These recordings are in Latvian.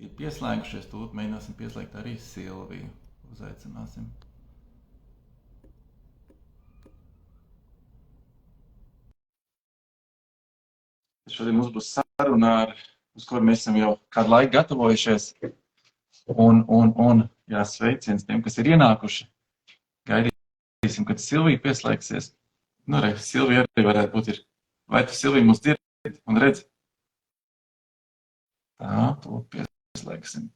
ir pieslēgušies, tūlīt mēģināsim pieslēgt arī Silviju. Uzaicināsim. Šodien mums būs saruna, uz kuru mēs esam jau kādu laiku gatavojušies. Jā, sveiciens tiem, kas ir ienākuši. Gaidīsim, kad Silvija pieslēgsies. Nu, re, Silvija arī varētu būt ir. Vai tu, Silvija, mūs dzirdi un redzi? Tā, to pieslēgsim.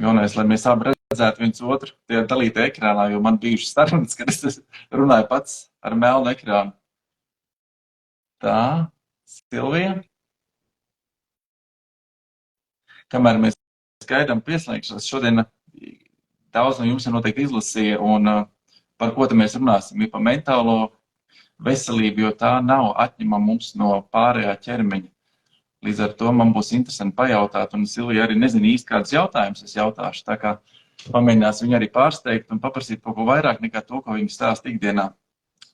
Galvenais, lai mēs abi redzētu viens otru tajā dalītā ekrānā, jo man bijušas sarunas, kad es runāju pats ar melnu ekrānu. Tā, Silvija. Kamēr mēs gaidām pieslēgšanos, šodien daudz no jums jau noteikti izlasīja, un par ko te mēs runāsim, ir par mentālo veselību, jo tā nav atņemama mums no pārējā ķermeņa. Līdz ar to man būs interesanti pajautāt, un Silvija arī nezina īsti kādus jautājumus es jautāšu, tā kā pamēģinās viņu arī pārsteigt un paprasīt kaut ko vairāk nekā to, ko viņa stāsta ikdienā.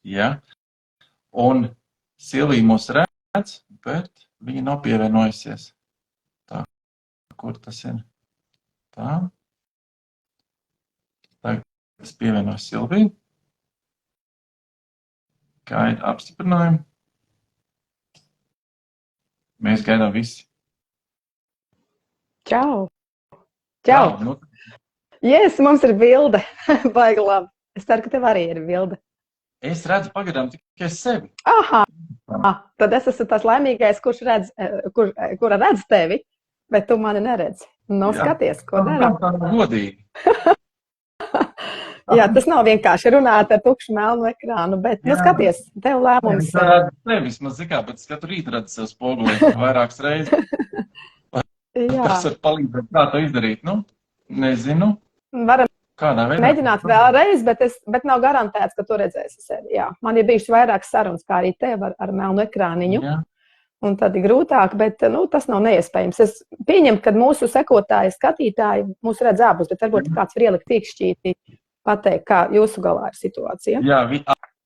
Ja? Un Silvija mūs redz, bet viņa nav pievienojusies. Tā, kur tas ir? Tā. Tagad es pievienoju Silviju. Gaidu apstiprinājumu. Mēs gaidām visi. Čau! Čau! Nu. Yes, mums ir bilde. Baigi labi. Es ceru, ka tev arī ir bilde. Es redzu pagadām tikai sevi. Aha! Tad es esmu tas laimīgais, kura redz tevi, bet tu mani neredzi. Nu, skaties, ko daram. Tā godīgi. Jā, tas nav vienkārši runāt ar tukšu melnu ekrānu, bet, nu, skaties, tev lēmums. Tā redz sevi, vismaz zikā, bet katru rītu redz sev spogulī vairākas reizes. Tas var palīdzēt, kā to izdarīt, nu? Nezinu. Varam kādā veidā mēģināt vēlreiz, bet nav garantēts, ka tu redzēsi sevi. Jā. Man ir bijušas vairākas sarunas, kā arī tev ar melnu ekrāniņu. Jā. Un tad ir grūtāk, bet nu, tas nav neiespējams. Es pieņemu, ka mūsu sekotāji, skatītāji mūs redz abus, bet varbūt kāds var ielikt tīkšķīti, pateikt, kā jūsu galā ir situācija. Jā,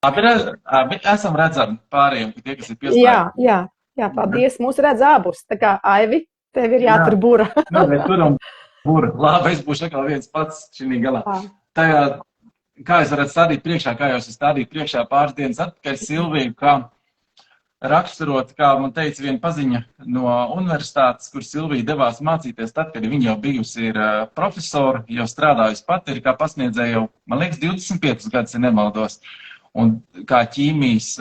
abi esam redzami pārējiem, tie, kas ir pieslēgti. Jā, paldies. Mūs redz abus. Tā kā, Aivi, tev ir jātur bura. Jā, bet turam bura. Labi, es būšu atkal viens pats šī galā. Tajā, kā es varētu stādīt priekšā, kā jau es stādīju priekšā pāris dienas atpakaļ Silviju, kā raksturot, kā man teica viena paziņa no universitātes, kur Silvija devās mācīties tad, kad viņa jau bijusi ir profesora, jau strādājusi pati, ir kā pasniedzēja jau, man liekas, 25 gadus, ja nemaldos. Un kā ķīmijas,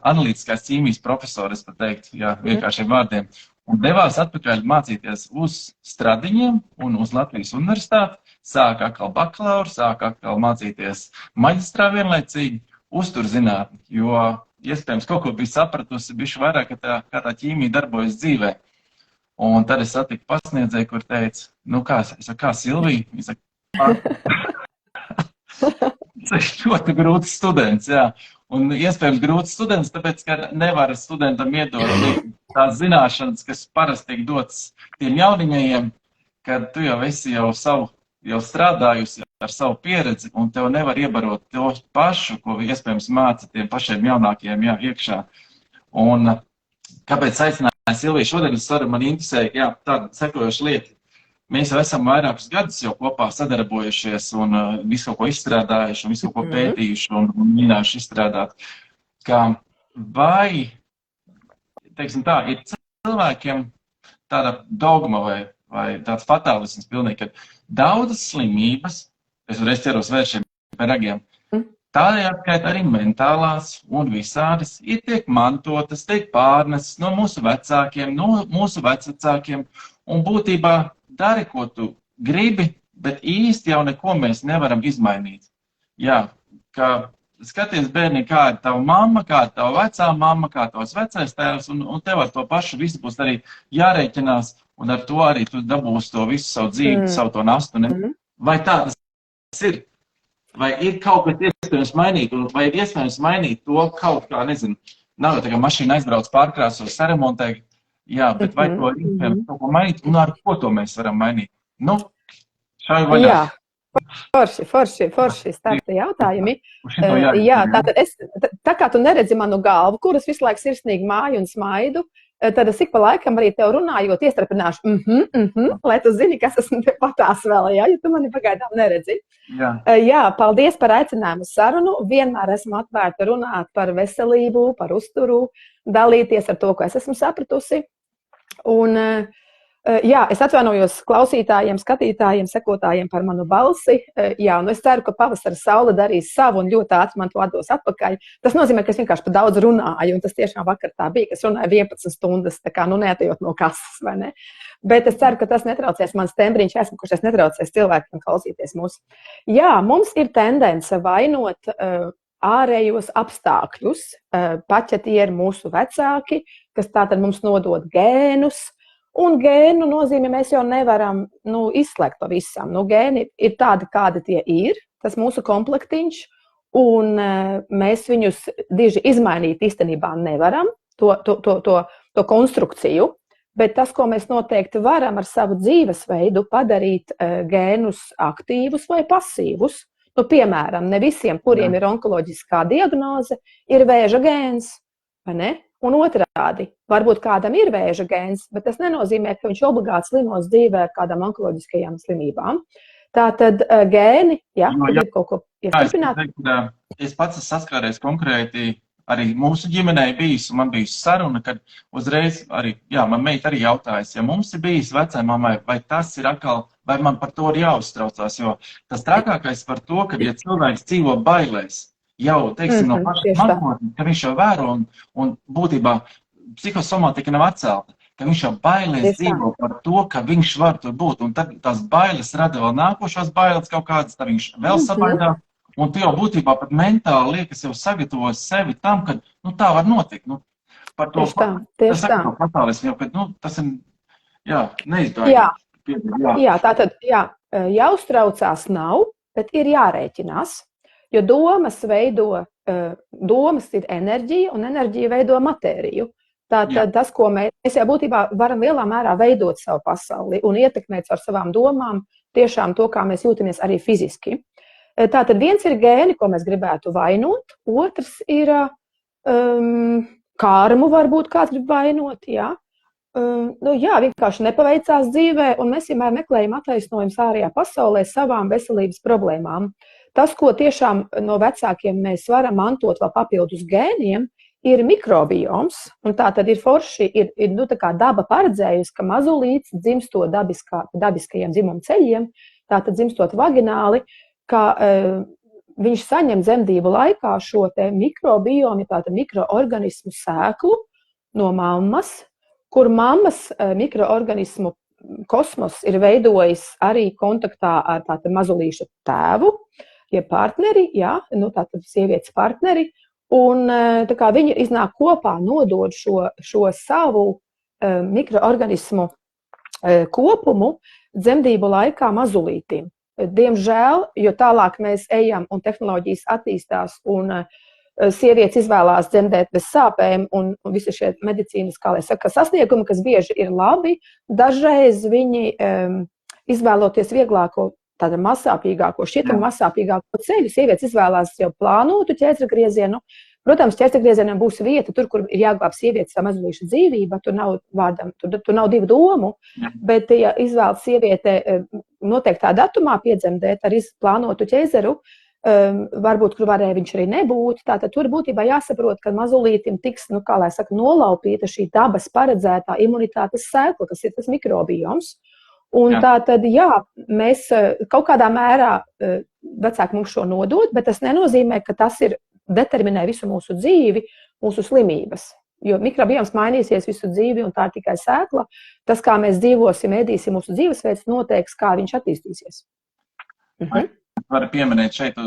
analītiskās ķīmijas profesora, es pat teiktu, jā, vienkāršiem vārdiem. Un devās atpakaļ mācīties uz Stradiņiem un uz Latvijas universitāti, sāka atkal bakalauru, sāka atkal mācīties maģistrā vienlaicīgi, uzturzinātni, jo iespējams kaut ko bija sapratusi, bišķi vairāk, kā tā ķīmija darbojas dzīvē. Un tad es satiku pasniedzēju, kur teica, nu kā Silvija? Viņa saka, tas ir ļoti grūts students, jā. Un iespējams grūts students, tāpēc, ka nevar studentam iedot tās zināšanas, kas parasti tiek dotas tiem jauniņajiem, kad tu jau esi jau strādājusi ar savu pieredzi, un tev nevar iebarot to pašu, ko iespējams māca tiem pašiem jaunākajiem iekšā. Un kāpēc aicināju Silviju šodien, man interesēja, tāda sekojoša lieta. Mēs jau esam vairākus gadus jau kopā sadarbojušies un visu kaut ko izstrādājuši un visu kaut ko pētījuši un mēģinājuši izstrādāt. Vai, teiksim tā, ir cilvēkiem tāda dogma vai tāds fatālisms pilnīgi, ka daudzas slimības, es uzreiz ķeros vēršiem par ragiem, tādējādi atskaita arī mentālās un visādas ir tiek mantotas, tiek pārnestas no mūsu vecākiem, no mūsu vecvecākiem, un būtībā dari, ko tu gribi, bet īsti jau neko mēs nevaram izmainīt. Jā, kā skaties bērni, kā ir tava mamma, kā ir tava vecā mamma, kā tavs vecais tēvs, un tev ar to pašu visu būs arī jārēķinās, un ar to arī tu dabūsi to visu savu dzīvi, savu to nastu. Ne? Vai tā tas ir? Vai ir kaut kas iespējams mainīt, vai ir iespējams mainīt to kaut kā, nezinu, nav jau tā kā mašīna aizbrauc pārkrāsos, saremontē, jā, bet vai to ir iespējams kaut ko mainīt, un ar ko to mēs varam mainīt? Nu, šai vaļā. Jā, forši starta jautājumi. Jā, tātad tā kā tu neredzi manu galvu, kuras visu laiku sirsnīgi māju un smaidu, tad es ik pa laikam arī tev runājot, iestrapināšu, lai tu zini, kas esmu te patās vēl, ja tu mani pagaidām neredzi. Jā, paldies par aicinājumu sarunu. Vienmēr esmu atvērta runāt par veselību, par uzturu, dalīties ar to, ko es esmu sapratusi. Un, jā, es atvainojos klausītājiem, skatītājiem, sekotājiem par manu balsi. Jā, nu es ceru, ka pavasara saule darīs savu un ļoti ātri man to atdos atpakaļ. Tas nozīmē, ka es vienkārši par daudz runāju, un tas tiešām vakar tā bija, ka es runāju 11 stundas, tā kā, nu, neatejot no kases, vai ne? Bet es ceru, ka tas netraucēs mans tembriņš, esmu, kurš es netraucēs cilvēkiem klausīties mūs. Jā, mums ir tendence vainot ārējos apstākļus, pat ja tie ir mūsu vecāki, kas tātad mums nodod gēnus, un gēnu nozīmē mēs jau nevaram izslēgt pavisam. Gēni ir tādi, kādi tie ir, tas mūsu komplektiņš, un mēs viņus diži izmainīt īstenībā nevaram, to konstrukciju. Bet tas, ko mēs noteikti varam ar savu dzīvesveidu padarīt gēnus aktīvus vai pasīvus, piemēram, ne visiem, kuriem ir onkoloģiskā diagnoze, ir vēža gēns, vai ne? Un otrādi, varbūt kādam ir vēža gēns, bet tas nenozīmē, ka viņš obligāti slimos dzīvē ar kādām onkoloģiskajām slimībām. Tātad gēni, ir kaut ko iestarpināt? Es pats esmu saskāries konkrēti. Arī mūsu ģimenei bijis, un man bija saruna, kad uzreiz arī, man meita arī jautājas, ja mums ir bijis vecajmammai, vai tas ir atkal, vai man par to ir jāuztraucās, jo tas trakākais par to, ka ja cilvēks dzīvo bailēs, jau, teiksim, no pašas mazotnes, ka viņš jau vēro, un būtībā psihosomatika nav atcelta, ka viņš jau bailēs dzīvo par to, ka viņš var tur būt, un tad tās bailes rada vēl nākošās bailes kaut kādas, tad viņš vēl sabaidās. Un tu jau būtībā pat mentāli liekas jau sagatavos sevi tam, ka tā var notikt. Par to patālismu jau, ka tas ir, neizdājums. Jā, tātad, jāuztraucās nav, bet ir jārēķinās, jo domas ir enerģija, un enerģija veido matēriju. Tātad tas, ko mēs jau būtībā varam lielā mērā veidot savu pasauli un ietekmēt ar savām domām tiešām to, kā mēs jūtamies arī fiziski. Tātad viens ir gēni, ko mēs gribētu vainot, otrs ir karmu, varbūt kāds grib vainot, vienkārši nepaveicās dzīvē, un mēs vienmēr meklējam attaisnojumus ārējā pasaulē savām veselības problēmām. Tas, ko tiešām no vecākiem mēs varam mantot vēl papildus gēniem, ir mikrobioms, un tā tad ir forši, ir tā kā daba paredzējusi, ka mazulīts dzimstot dabiskajiem dzimumu ceļiem, tātad dzimstot vagināli, ka viņš saņem dzemdību laikā šo te mikrobiomu, tātad mikroorganismu sēklu no mammas, kur mammas mikroorganismu kosmos ir veidojis arī kontaktā ar tātad mazulīšu tēvu, partneri, tātad sievietes partneri, un tā kā viņi iznāk kopā nodod šo savu mikroorganismu kopumu dzemdību laikā mazulītim. Diemžēl, jo tālāk mēs ejam un tehnoloģijas attīstās un sievietes izvēlās dzemdēt bez sāpēm un visi šie medicīnas, kā lai saka, sasniegumi, kas bieži ir labi, dažreiz viņi izvēloties vieglāko, tāda mazsāpīgāko, šķietami mazsāpīgāko ceļu, sievietes izvēlās jau plānotu ķēzragriezienu. Protams, ķēzragriezienam būs vieta tur, kur ir jāglāb sievietes vai mazulīša dzīvība, tur nav divu domu, bet, ja izvēlas sieviete noteiktā datumā piedzemdēt ar plānotu ķēzeru, varbūt, kur varēja viņš arī nebūt, tātad tur būtībā jāsaprot, ka mazulītim tiks, kā lai saka, nolaupīta šī dabas paredzētā imunitātes sēkla, kas ir tas mikrobioms. Un tātad, mēs kaut kādā mērā vecāki mums šo nodod, bet tas nenozīmē, ka tas determinē visu mūsu dzīvi, mūsu slimības. Jo mikrobioms mainīsies visu dzīvi, un tā ir tikai sēkla. Tas, kā mēs dzīvosim, ēdīsim mūsu dzīvesveids, noteiks, kā viņš attīstīsies. Varu pieminēt šeit,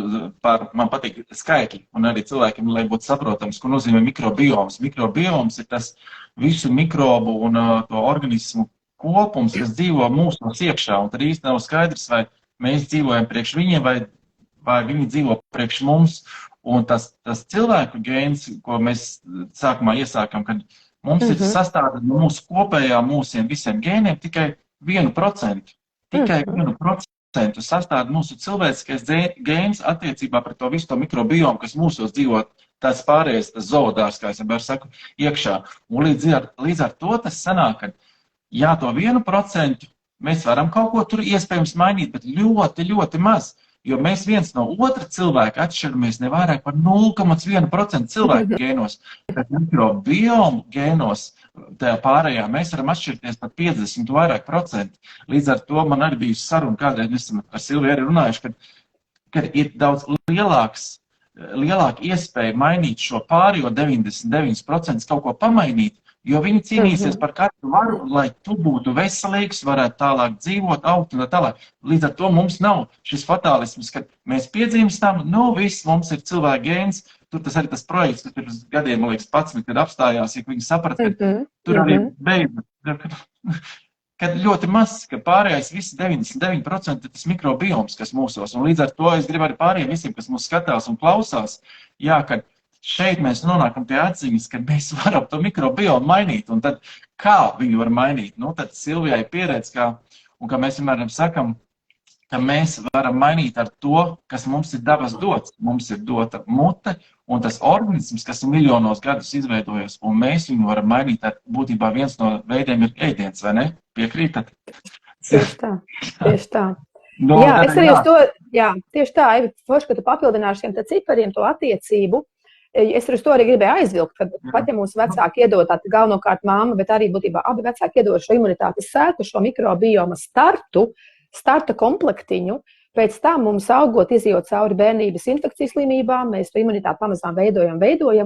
man patīk skaitļi, un arī cilvēkiem, lai būtu saprotams, ko nozīmē mikrobioms. Mikrobioms ir tas visu mikrobu un to organismu kopums, kas dzīvo mūsos iekšā, un tad īsti nav skaidrs, vai mēs dzīvojam priekš viņiem, vai viņi dzīvo priekš mums. Un tas cilvēku gēns, ko mēs sākumā iesākam, kad mums ir sastāvdaļa no mūsu kopējām mūsiem visiem gēniem tikai 1%. Tikai 1% sastāv mūsu cilvēciskais gēns attiecībā pret to visu to mikrobiomu, kas mūsos dzīvo tas pārējais, tas zoodārs, kā es vienmēr saku, iekšā. Un līdz ar to tas sanāk, ka jā, to 1% mēs varam kaut ko tur iespējams mainīt, bet ļoti, ļoti maz. Jo mēs viens no otra cilvēka atšķiramies ne vairāk par 0,1% cilvēku gēnos. Bet mikrobiomu gēnos, tajā pārējā, mēs varam atšķirties par 50 vairāk procentu. Līdz ar to man arī bija saruna, kādreiz mēs esam ar Silviju arī runājuši, ka ir daudz lielāka iespēja mainīt šo pārējo 99% kaut ko pamainīt, jo viņi cīnīsies par katru varu, lai tu būtu veselīgs, varētu tālāk dzīvot, augt un tā tālāk. Līdz ar to mums nav šis fatālisms, ka mēs piedzimstam, viss, mums ir cilvēka gēns, tur tas arī tas projekts, kas pirms gadiem, man liekas, 11, kad apstājās, ja viņi saprata, ka tur arī beidz, kad ļoti maz, ka pārējais visi 99% ir tas mikrobioms, kas mūsos, un līdz ar to es gribu arī pārējiem visiem, kas mūs skatās un klausās, jā, kad šeit mēs nonākam pie atziņas, ka mēs varam to mikrobiomu mainīt, un tad kā viņu var mainīt? Tad Silvijai pieredz, un kā mēs vienmēr sakam, ka mēs varam mainīt ar to, kas mums ir dabas dots. Mums ir dota mute, un tas organisms, kas ir miljonos gadus izveidojies, un mēs viņu varam mainīt ar būtībā viens no veidiem ir ēdiens, vai ne? Piekrītat? Tieši tā. Jā, es arī uz to, tieši tā, forši, ka tu papildināši šiem cipariem to attiecību. Es ar to arī gribēju aizvilkt, ka pat ja mūsu vecāki iedod, galvenokārt māma, bet arī būtībā abi vecāki iedod šo imunitātes sēku, šo mikrobioma starta komplektiņu, pēc tam mums augot, izjūt cauri bērnības infekcijas slimībām, mēs to imunitāti pamazām veidojam,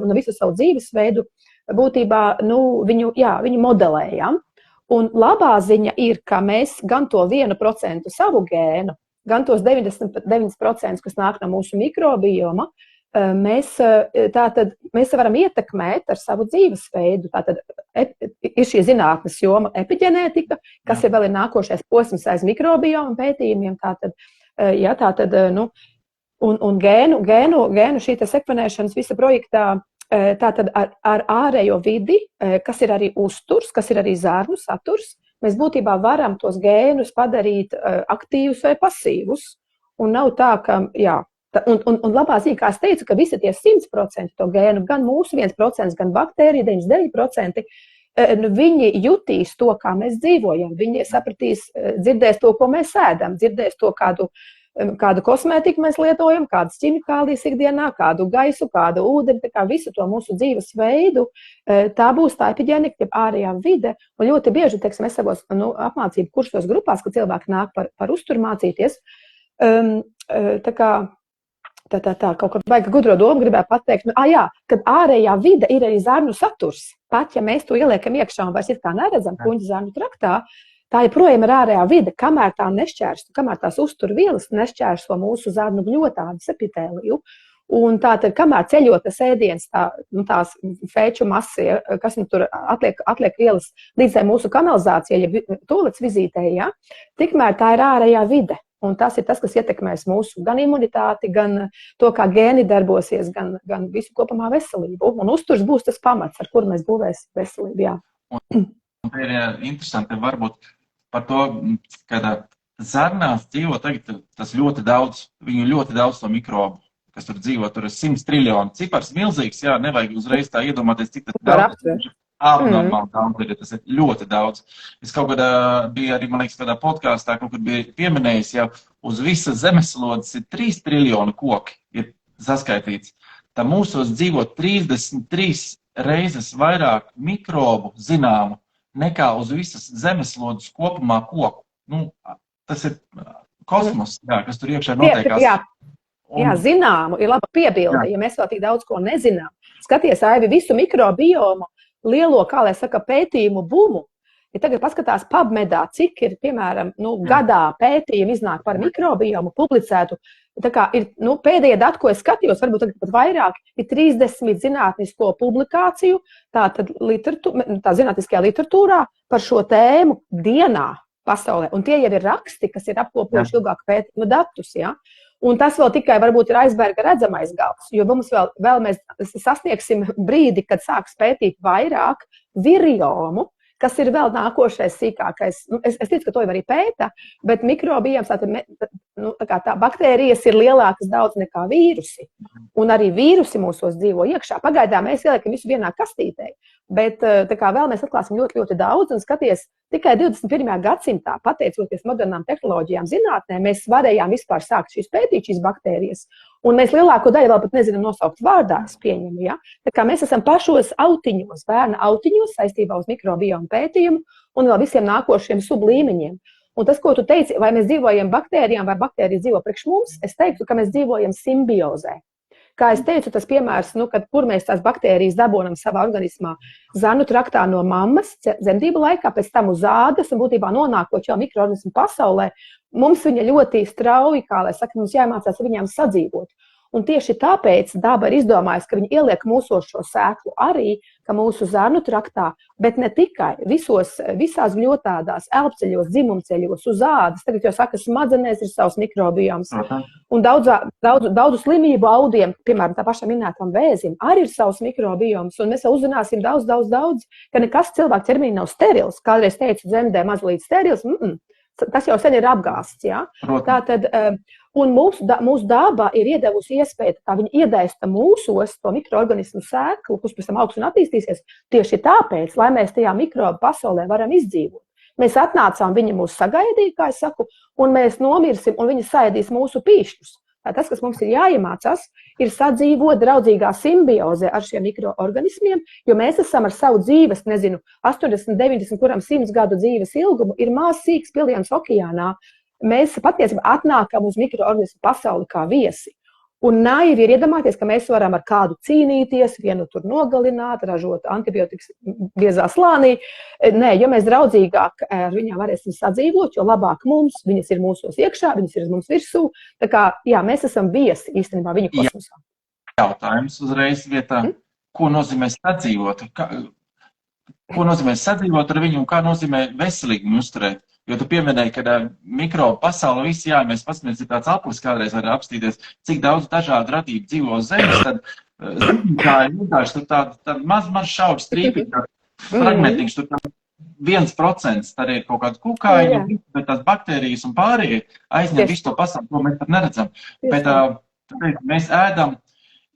un visu savu dzīvesveidu būtībā, viņu modelējam. Un labā ziņa ir, ka mēs gan to 1% savu gēnu, gan tos 99%, kas nāk no mūsu mikrobioma, mēs varam ietekmēt ar savu dzīvesveidu. Tātad ir šī zinātnes joma epiģenētika, kas ir vēl nākošais posms aiz mikrobioma pētījumiem. Un gēnu šī sekvenēšanas visa projektā, tātad ar ārējo vidi, kas ir arī uzturs, kas ir arī zārnu saturs, mēs būtībā varam tos gēnus padarīt aktīvus vai pasīvus. Un nav tā, ka, un labā ziņa, kā es teicu, ka visi tie 100% to gēnu, gan mūsu 1%, gan baktērija 99%, viņi jutīs to, kā mēs dzīvojam. Viņi sapratīs, dzirdēs to, ko mēs ēdam, dzirdēs to, kādu kosmētiku mēs lietojam, kādas ķimikālijas ikdienā, kādu gaisu, kādu ūdeni, tā kā visu to mūsu dzīves veidu, tā būs tā epiģenika, ārējā vide. Un ļoti bieži, teiksim, es savos apmācību kursos grupās, kad cilvēki nāk par uzturu mācīties, kaut kā baigi gudro domu gribēju pateikt, kad ārējā vide ir arī zārnu saturs. Pat, ja mēs to ieliekam iekšā un vairs it kā neredzam kuņģa zārnu traktā, tā joprojām ir ārējā vide, kamēr tā nešķērso, kamēr tās uzturvielas nešķērso mūsu zārnu gļotādes epitēliju. Un tātad, kamēr ceļot tas ēdiens, tās fēču masas, kas tur atliek vielas līdz mūsu kanalizācijai, ja tolets vizītē, tikmēr tā ir ārējā vide. Un tas ir tas, kas ietekmēs mūsu gan imunitāti, gan to, kā gēni darbosies, gan visu kopumā veselību. Un uzturs būs tas pamats, ar kuru mēs būvēsim veselību. Un te ir interesanti varbūt par to, ka zarnās dzīvo tagad tas ļoti daudz, viņu ļoti daudz to mikrobu, kas tur dzīvo, tur ir 100 triljoni. Cipars milzīgs, nevajag uzreiz tā iedomāties, cik tas daudz. Abnormāli daudz, tas ir ļoti daudz. Es kaut kādā bija arī, man liekas, kādā podkāstā, kaut kur bija pieminējis, jau uz visas zemeslodes ir 3 triljoni koki, ir saskaitīts. Tā mūsos dzīvo 33 reizes vairāk mikrobu zināmu nekā uz visas zemeslodes kopumā koku. Tas ir kosmos, kas tur iekšā notiekās. Jā, zināmu, ir laba piebilde, ja mēs vēl tik daudz ko nezinām. Skaties, Aivi, visu mikrobiomu, lielo, kā lai saka, pētījumu bumu. Ja tagad paskatās PubMedā, cik ir, piemēram, gadā pētījumi iznāk par mikrobiomu publicētu, tā kā ir, pēdējie dati, ko es skatījos, varbūt tagad pat vairāk, ir 30 zinātnisko publikāciju, tā zinātniskajā literatūrā par šo tēmu dienā pasaulē. Un tie jau ir raksti, kas ir apkopojuši ilgāku pētījumu datus, Un tas vēl tikai varbūt ir aizberga redzamais gals, jo mums vēl mēs sasniegsim brīdi, kad sāks pētīt vairāk viriomu, Kas ir vēl nākošais sīkākais? Es ticu, ka to jau arī pēta, bet mikrobioms, tā baktērijas ir lielākas daudz nekā vīrusi. Un arī vīrusi mūsos dzīvo iekšā. Pagaidām mēs ieliekam visu vienā kastītē, bet vēl mēs atklāsim ļoti, ļoti daudz un skaties, tikai 21. gadsimtā, pateicoties modernām tehnoloģijām, zinātnē, mēs varējām vispār sākt pētīt šīs baktērijas. Un mēs lielāko daļu vēl pat nezinām nosaukt vārdā, es pieņemu. Ja? Tā kā mēs esam pašos autiņos, bērna autiņos saistībā uz mikrobiomu pētījumu un vēl visiem nākošiem sublīmeņiem. Un tas, ko tu teici, vai mēs dzīvojam baktērijām vai baktērijas dzīvo priekš mums, es teiktu, ka mēs dzīvojam simbiozē. Kā es teicu, tas piemērs, kur mēs tās baktērijas dabonam savā organismā, zarnu traktā no mammas, dzemdību laikā, pēc tam uz ādas un būtībā nonākot jau mikroorganismu pasaulē, mums viņa ļoti strauji, kā lai saka, mums jāmācās ar viņām sadzīvot. Un tieši tāpēc daba ir izdomājusi, ka viņi ieliek mūsos šo sēklu arī, ka mūsu zarnu traktā, bet ne tikai visās gļotādās, elpceļos, dzimumceļos, uz ādas, tagad jau saka, smadzenēs ir savs mikrobioms. Un daudzu slimību audiem, piemēram, tā pašam minētam vēzim, arī ir savs mikrobioms. Un mēs jau uzzināsim daudz, ka nekas cilvēku ķermenī nav sterils. Kādreiz teicu, dzemdē mazliet sterils, tas jau sen ir apgāsts. Ja? Tātad, un mūsu daba ir iedevusi iespēju, kā viņa iedaista mūsos to mikroorganismu sēklu, kurš pēc tam augs un attīstīsies, tieši tāpēc, lai mēs tajā mikrobu pasaulē varam izdzīvot. Mēs atnācām, viņa mūs sagaidīja, kā es saku, un mēs nomirsim, un viņa saēdīs mūsu pīšļus. Tas, kas mums ir jāiemācās, ir sadzīvot draudzīgā simbiozē ar šiem mikroorganismiem, jo mēs esam ar savu dzīves, 80, 90, kuram 100 gadu dzīves ilgumu, ir sīks piliens okeānā. Mēs patiesībā atnākam uz mikroorganismu pasauli kā viesi. Un naivi ir iedomāties, ka mēs varam ar kādu cīnīties, vienu tur nogalināt, ražot antibiotikas biezā slānī. Nē, jo mēs draudzīgāk ar viņām varēsim sadzīvot, jo labāk mums, viņas ir mūsos iekšā, viņas ir mums virsū. Tā kā, jā, mēs esam viesi īstenībā viņu kosmosā. Jautājums uzreiz vietā, ko nozīmē sadzīvot? Ko nozīmē sadzīvot ar viņu un kā nozīmē veselīgi uzturēt? Jo tu pieminēji, ka mikrobu pasauli visi, jā, mēs pasmies, ir tāds aplis kādreiz var apstīties, cik daudz dažādu radību dzīvo uz zemes, tad kā ir vienkārši tur tāda maz šauba strīpīga, fragmentiņš, tur tā 1%, tad ir kaut kāda kukaiņa, bet tās baktērijas un pārējie aizņem visu to pasauli, ko mēs pat neredzam. Bet mēs ēdam,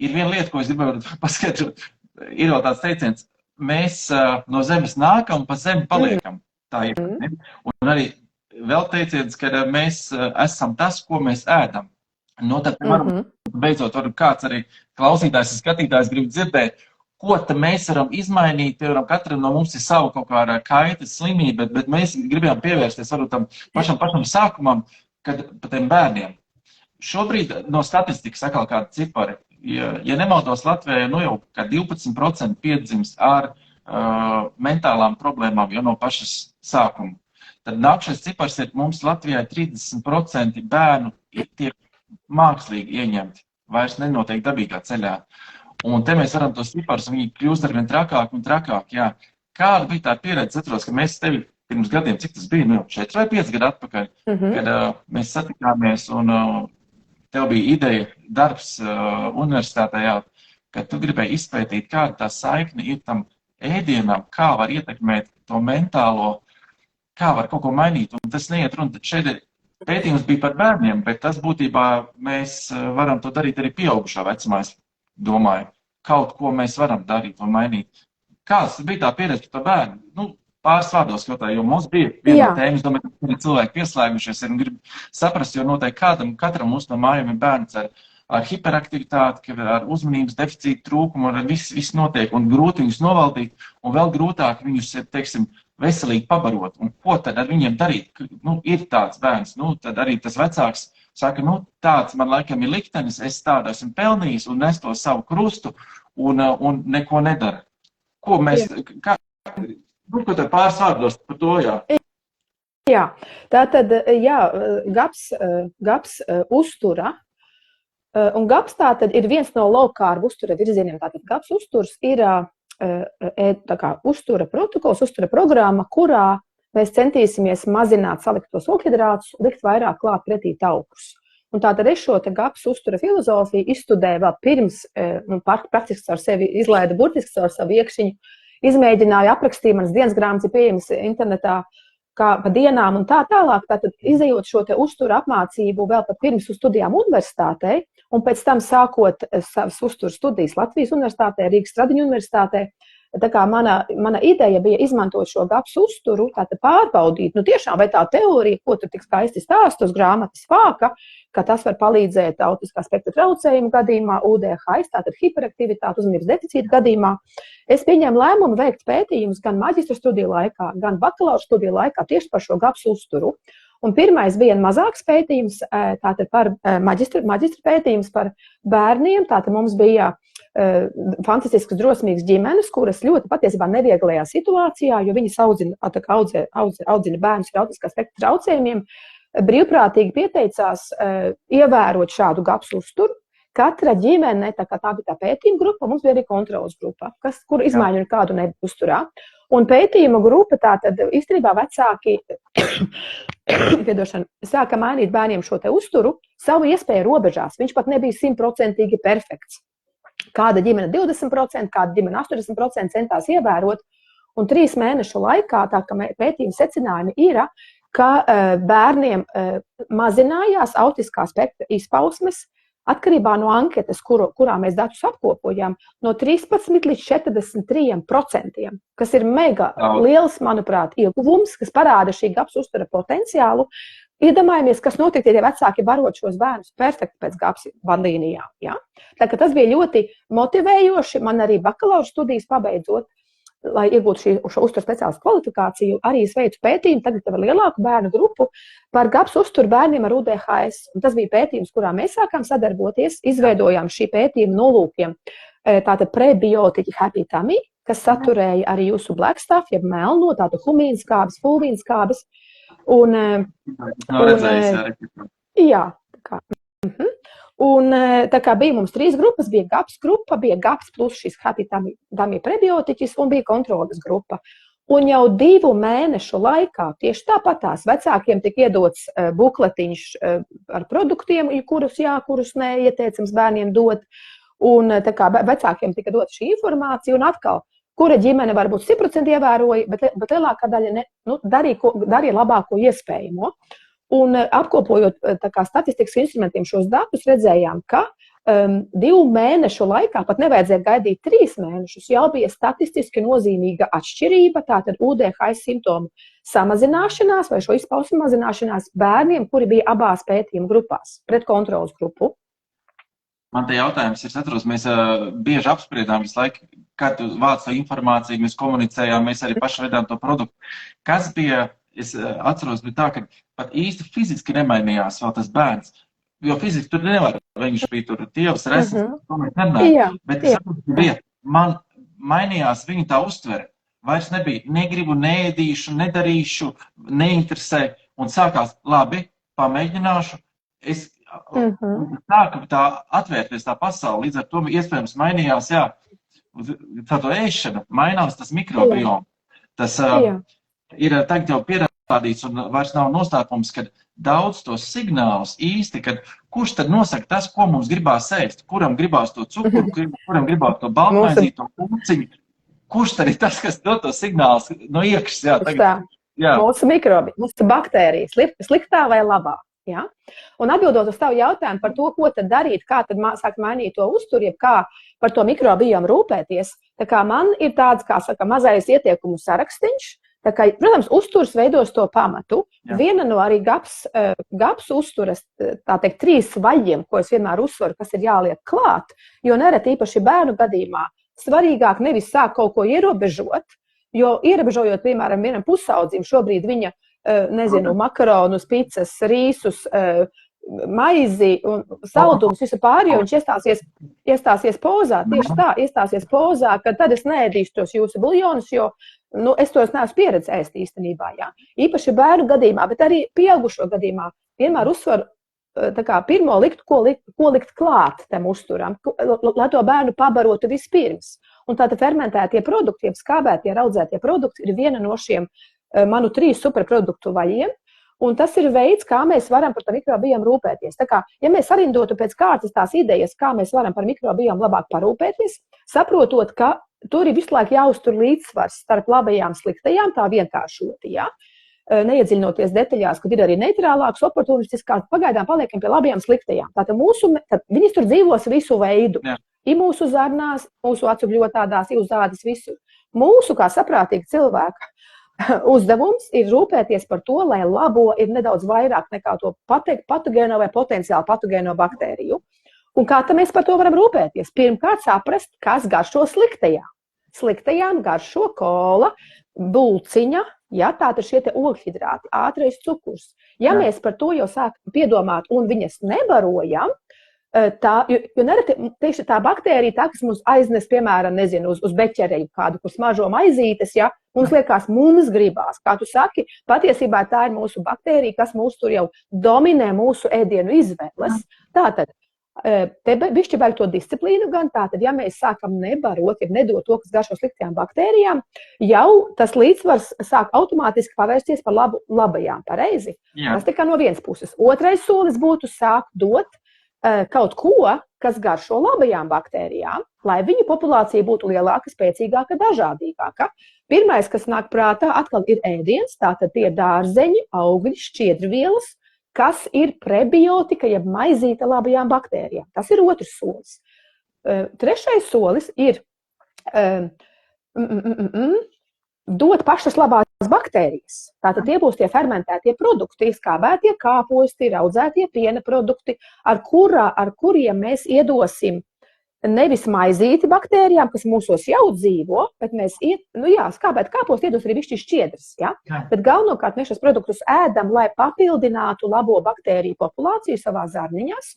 ir viena lieta, ko es gribēju paskaidrot, ir vēl tāds teiciens, mēs no zemes nākam, pa zemi paliekam. Tā ir. Un arī vēl teiciens, ka mēs esam tas, ko mēs ēdam. No tad, beidzot, kāds arī klausītājs un skatītājs grib dzirdēt, ko tad mēs varam izmainīt. Piemēram, katram no mums ir savu kaut kāda kaita, slimība, bet mēs gribējām pievērsties varbūt tam pašam sākumam, kad pa tiem bērniem. Šobrīd no statistikas atkal kāda cipari. Ja nemaldos, Latvijā jau kā 12% piedzimst ar mentālām problēmām jau no pašas sākuma. Tad nākšais cipars ir mums Latvijā 30% bērnu tiek mākslīgi ieņemti, vairs nenotiek dabīgā ceļā. Un te mēs varam tos ciparus, viņi kļūst arvien trakāk un trakāk. Jā. Kāda bija tā pieredze? Atceros, ka mēs tevi pirms gadiem, cik tas bija, 4 vai 5 gadu atpakaļ, kad mēs satikāmies un tev bija ideja, darbs universitātē, jā, kad tu gribēji izpētīt, kāda tā saikne ir tam ēdienam, kā var ietekmēt to mentālo, kā var kaut ko mainīt. Un tas neiet runa. Šeit pētījums bija par bērniem, bet tas būtībā mēs varam to darīt arī pieaugušā vecumā, es domāju. Kaut ko mēs varam darīt un mainīt. Kāds bija tā pieredze par bērnu? Pāris vārdos, jo mums bija viena no tēmas, domāju, ka cilvēki pieslēgušies un grib saprast, jo noteikti katram mums no mājām ir bērns ar hiperaktivitāti, ar uzmanības deficītu trūkumu, un viss notiek, un grūti viņus novaldīt, un vēl grūtāk viņus, teiksim, veselīgi pabarot. Un ko tad ar viņiem darīt? Ir tāds bērns, tad arī tas vecāks saka, tāds man laikam ir liktenis, es tādu esmu pelnījis, un es to savu krustu, un neko nedara. Ko mēs, ko tad pāris vārdos par to, jā? Jā, tātad, GAPS uztura. Un GAPS tātad ir viens no low-carb uztura virzieniem. Tātad GAPS uzturs ir uztura protokols, uztura programma, kurā mēs centīsimies mazināt saliktos ogļhidrātus, likt vairāk klāt pretī taukus. Un tātad es šo GAPS uztura filozofiju izstudēju vēl pirms, praktiski caur sevi izlaida burtiski caur savu iekšiņu, izmēģināju, aprakstīju, manas dienas grāmatas ir pieejamas internetā, kā pa dienām un tā tālāk. Tātad izejot šo te uzturu apmācību vēl pat pirms uz studijām universitātei, un pēc tam sākot savas uzturu studijas Latvijas universitātē, Rīgas Stradiņu universitātē, tā kā mana ideja bija izmantot šo GAPS uzturu, tātad pārbaudīt, tiešām vai tā teorija, ko tur tik skaisti stāst uz grāmatas vāka, ka tas var palīdzēt autiskā spektra traucējumu gadījumā, UDHS, tātad hiperaktivitāte, uzmanības deficīta gadījumā. Es pieņēmu lēmumu veikt pētījumus gan maģistra studiju laikā, gan bakalaura studiju laikā tieši par šo GAPS uzturu. Un pirmais bija mazāks pētījums, tātad par maģistra pētījums par bērniem, tātad mums bija fantastiskas, drosmīgas ģimenes, kuras ļoti patiesībā nevieglajā situācijā, jo viņas audzina bērnus ar autiskā spektra traucējumiem, brīvprātīgi pieteicās ievērot šādu GAPS uzturu. Katra ģimene, tā bija tā pētījuma grupa, mums bija arī kontrolas grupa, kur izmaiņu nekādu nebija uzturā. Un pētījuma grupa tātad īstenībā vecāki sāka mainīt bērniem šo te uzturu savu iespēju robežās. Viņš pat nebija 100% perfekts. Kāda ģimene 20%, kāda ģimene 80% centās ievērot. Un 3 mēnešu laikā tā kā pētījuma secinājumi ir, ka bērniem mazinājās autiskā spektra izpausmes atkarībā no anketas, kurā mēs datus apkopojam, no 13 līdz 43%, kas ir mega liels, manuprāt, ieguvums, kas parāda šī GAPS uztura potenciālu. Iedomājamies, kas notiek, ja vecāki barot šos bērnus perfekti pēc GAPS vadlīnijām. Ja? Tā kā tas bija ļoti motivējoši, man arī bakalaura studijas pabeidzot, lai iegūtu šo uzturu speciālistu kvalifikāciju, arī es veicu pētījumu, tagad ar lielāku bērnu grupu par GAPS uzturu bērniem ar UDHS. Un tas bija pētījums, kurā mēs sākām sadarboties, izveidojām šī pētījuma nolūkiem. Tātad prebiotiķi Happy Tummy, kas saturēja arī jūsu black stuff, jeb melno, tādu humīnskābes, fulvīnskābes. Jā, tā kā. Un tā kā bija mums 3 grupas, bija GAPS grupa, bija GAPS plus šis Happy Tummy prebiotiķis un bija kontrolas grupa. Un jau 2 mēnešu laikā tieši tāpatās vecākiem tika iedots bukletiņš ar produktiem, kurus nē, ieteicams bērniem dot. Un tā kā vecākiem tika dot šī informācija un atkal, kura ģimene varbūt 100% ievēroja, bet lielākā daļa darīja labāko iespējamo. Un apkopojot statistikas instrumentiem šos datus, redzējām, ka 2 mēnešu laikā, pat nevajadzēja gaidīt 3 mēnešus, jau bija statistiski nozīmīga atšķirība, tātad UDHS simptomu samazināšanās vai šo izpausmu mazināšanās bērniem, kuri bija abās pētījuma grupās, pret kontrolas grupu. Man te jautājums ir, atceros, mēs bieži apspriedām visu laiku, kad tu vāc to informāciju, mēs komunicējām, mēs arī paši vedām to produktu. Kas bija, es atceros, bija tā, ka pat īsti fiziski nemainījās vēl tas bērns, jo fiziski tur nevar, viņš bija tur tievs, resns, to mēs nerunājam, bet es saprotu, bija, man mainījās viņa tā uztvere, vairs nebija, negribu, neēdīšu, nedarīšu, neinteresē, un sākās, labi, pamēģināšu, es sāku tā atvērties tā pasauli, līdz ar to iespējams mainījās, jā, tā to ēšana, mainās tas mikrobioms, tas ir tagad jau pierādīts un vairs nav noslēpums, kad daudz tos signālus īsti, kad kurš tad nosaka tas, ko mums gribās ēst, kuram gribās to cukuru, kuram gribās to baltmaizi, to puciņu, kurš tad ir tas, kas dod to signālus no iekšas, jā, tagad. Jā. Mūsu mikrobi, mūsu baktērijas, sliktā vai labā. Ja? Un atbildot uz tavu jautājumu par to, ko tad darīt, kā tad sākt mainīt to uzturu, kā par to mikrobiomu rūpēties, tā kā man ir tāds, kā saka, mazais ieteikumu sarakstīņš, tā kā, protams, uzturs veidos to pamatu. Jā. Viena no arī GAPS uzturas, tā teikt, 3 vaļiem, ko es vienmēr uzsvaru, kas ir jāliek klāt, jo nereti īpaši bērnu gadījumā svarīgāk nevis sāk kaut ko ierobežot, jo ierobežojot, piemēram, vienam pusaudzim šobrīd viņa makaronus, picas, rīsus, maizi un saldumus, visu pārējo, viņš iestāsies pozā, tieši tā, iestāsies pozā, ka tad es neēdīšu tos jūsu buljonus, jo es tos neesmu pieredzējis īstenībā, jā. Īpaši bērnu gadījumā, bet arī pieaugušo gadījumā vienmēr uzsvaru, tā kā pirmo ko likt klāt tam uzturam, lai to bērnu pabarotu vispirms. Un tātad fermentētie produkti, skābētie, raudzētie produkti ir viena no šiem manu 3 superproduktu vaļiem. Un tas ir veids, kā mēs varam par to mikrobiomu rūpēties. Tā kā, ja mēs sarindotu pēc kārtas tās idejas, kā mēs varam par mikrobiomu labāk parūpēties, saprotot, ka tur ir visu laiku jāuztur līdzsvars starp labajām, sliktajām, tā vienkāršoti, ja? Neiedziļinoties detaļās, kad ir arī neitrālāks, oportunistiskāks, pagaidām paliekam pie labajām, sliktajām. Tātad viņas tur dzīvos visu veidu. Jā. Ir mūsu zarnās, mūsu acugļotādās, ir uz ādas visur. Mūsu, kā saprātīgi cilvēka, uzdevums ir rūpēties par to, lai labo ir nedaudz vairāk nekā to patogēno vai potenciāli patogēno baktēriju. Un kā tad mēs par to varam rūpēties? Pirmkārt saprast, kas garšo sliktajām. Sliktajām garšo kola, bulciņa, ja, tātad šie te ogļhidrāti, ātrais cukurs. Ja mēs par to jau sākam piedomāt un viņas nebarojam, jo nereti, teikšu, tā baktērija, tā, kas mums aiznes, piemēram, nezinu, uz beķereju kādu, kur smažo maizītes, ja, mums liekas, mums gribās. Kā tu saki, patiesībā tā ir mūsu baktērija, kas mūs tur jau dominē mūsu ēdienu izvēles. Tātad, te bišķi vajag to disciplīnu gan, tātad, ja mēs sākam nebarot, ja nedot to, kas garšo sliktajām baktērijām, jau tas līdzsvars sāk automātiski pavērsties par labajām, pareizi. Jā. Tas tikai no vienas puses. Otrais solis būtu sākt dot kaut ko, kas garšo labajām baktērijām, lai viņu populācija būtu lielāka, spēcīgāka, dažādīgāka. Pirmais, kas nāk prātā, atkal ir ēdiens, tātad tie dārzeņi, augļi, šķiedrvielas, kas ir prebiotika, jeb maizīte labajām baktērijām. Tas ir otrs solis. Trešais solis ir dot pašas labās baktērijas. Tātad tie būs tie fermentētie produkti, skābētie kāposti, raudzētie piena produkti, ar kuriem mēs iedosim nevis maizīti baktērijām, kas mūsos jau dzīvo, bet mēs skābēt kāposti iedos arī višķi šķiedras, ja? Bet galvenokārt mēs šos produktus ēdam, lai papildinātu labo baktēriju populāciju savā zarniņās,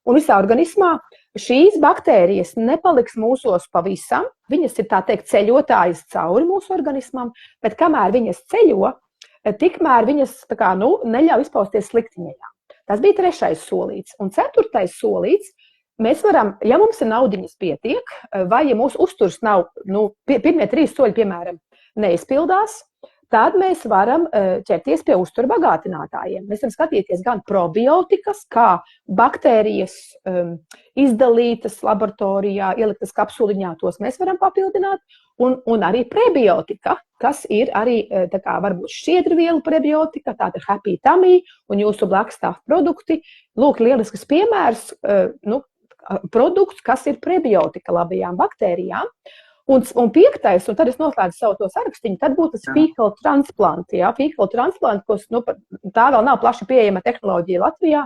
un visā organismā šīs baktērijas nepaliks mūsos pavisam, viņas ir tā teikt ceļotājas cauri mūsu organismam, bet kamēr viņas ceļo, tikmēr viņas tā kā, neļauj izpausties sliktiņajā. Tas bija trešais solīts. Un ceturtais solīts, mēs varam, ja mums ir naudiņas pietiek, vai ja mūsu uzturs nav, pirmie 3 soļi, piemēram, neizpildās, tad mēs varam ķerties pie uztura bagātinātājiem. Mēs varam skatīties gan probiotikas, kā baktērijas izdalītas laboratorijā, ieliktas kapsuliņā, tos mēs varam papildināt, un arī prebiotika, kas ir arī, tā kā varbūt šķiedrvielu prebiotika, tāda Happy Tummy un jūsu Black Stuff produkti. Lūk, lielisks piemērs, produkts, kas ir prebiotika labajām baktērijām. Un piektais, un tad es noslēdzu savu to sarakstiņu, tad būtu tas fecal transplant. Ja? Fecal transplant, kas tā vēl nav plaši pieejama tehnoloģija Latvijā,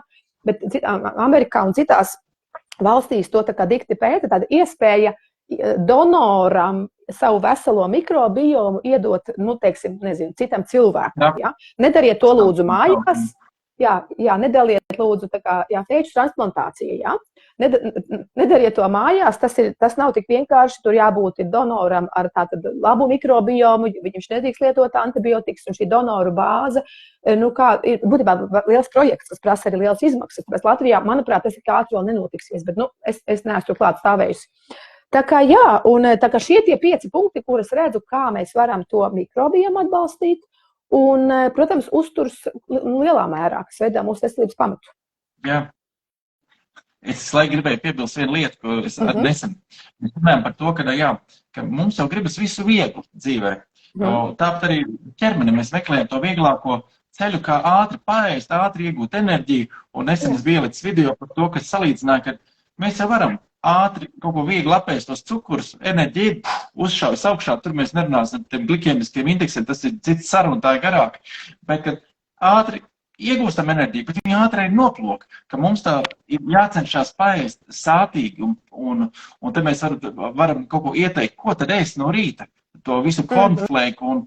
bet Amerikā un citās valstīs to tā kā dikti pēta, tāda iespēja donoram savu veselo mikrobiomu iedot, citam cilvēkam. Ja? Nedariet to lūdzu mājās. Nedaliet lūdzu fēču transplantācija, ja? Nedariet to mājās, tas nav tik vienkārši, tur jābūt donoram ar tātad labu mikrobiomu, viņš nedrīkst lietot antibiotikas, un šī donoru bāze, ir būtībā liels projekts, kas prasa arī liels izmaksas, bet Latvijā, manuprāt, tas ir ātri vēl nenotiksies, bet, es neesmu tur klāt stāvējusi. Tā kā šie tie 5 punkti, kuras redzu, kā mēs varam to mikrobiomu atbalstīt, un, protams, uzturs lielā mērā, kas veidā mūsu veselības pamatu. Jā. Es gribēju piebilst vienu lietu, ko es nesen. Mēs runājam par to, ka mums jau gribas visu vieglu dzīvē. Tāpat arī ķermeni mēs meklējam to vieglāko ceļu, kā ātri paēst, ātri iegūt enerģiju. Un nesen es biju ielicis video par to, kas salīdzināja, ka mēs jau varam ātri kaut ko viegli apēst tos cukurus, enerģiju uzšaujas augšā, tur mēs nerunāsim par tiem glikēmiskiem indeksiem, tas ir cits saruna, tā ir garāka. Bet, kad ātri iegūstam enerģiju, bet viņi ātri ir noplok, ka mums tā ir jācenšas paēst sātīgi, un te mēs varam kaut ko ieteikt, ko tad ēst no rīta. To visu cornflake un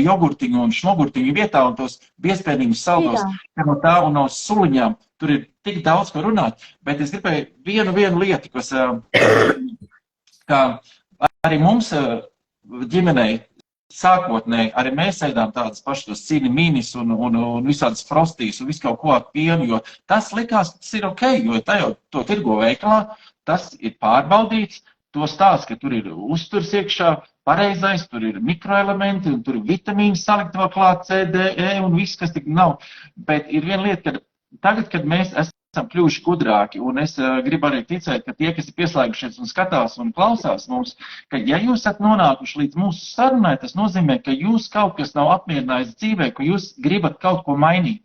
jogurtiņu un šmogurtiņu vietā un tos biezpēnīgus saldos, no tā un no suliņām. Tur ir tik daudz, ko runāt, bet es gribēju vienu lietu, kas, kā arī mums ģimenei sākotnēji, arī mēs ēdām tādas pašas tos cinemīnis un visādas frostīs un visu kaut ko ar pienu, jo tas likās, tas ir ok, jo tā jau to tirgo veikalā, tas ir pārbaudīts, to stāsts, ka tur ir uzturs iekšā, pareizais, tur ir mikroelementi, un tur ir vitamīni salikt vēl klāt, C, D, E un viss, kas tik nav. Bet ir viena lieta, ka tagad, kad mēs esam kļuvuši gudrāki, un es gribu arī ticēt, ka tie, kas ir pieslēgušies un skatās un klausās mums, ka ja jūs esat nonākuši līdz mūsu sarunai, tas nozīmē, ka jūs kaut kas nav apmierinājis dzīvē, ka jūs gribat kaut ko mainīt.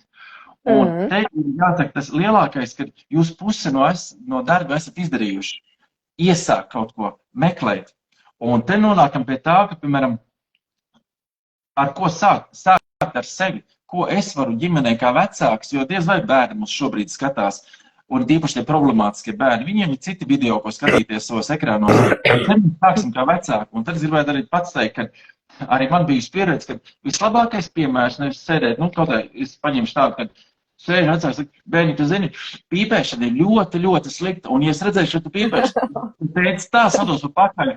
Un te ir jāsaka tas lielākais, ka jūs pusi no darba esat izdarījuši. Iesāk kaut ko meklēt. Un te nonākam pie tā, ka, piemēram, ar ko sākt ar sevi, ko es varu ģimenē kā vecāks, jo diez vai bērni mums šobrīd skatās, un īpaši tie problemātiskie bērni, viņiem ir citi video, ko skatīties savos ekrānos. Tad mēs sāksim kā vecāki, un tad es gribētu arī pats teikt, ka arī man bija pieredze, ka vislabākais piemērs, nevis sēdēt, kaut kā es paņemšu tādu, ka sēž vecāks, saka, bērni, tu zini, pīpēšana ir ļoti, ļoti slikta, un ja es redzēšu, ka tu pīpēši, tad teici tā, sados pa pakaļ.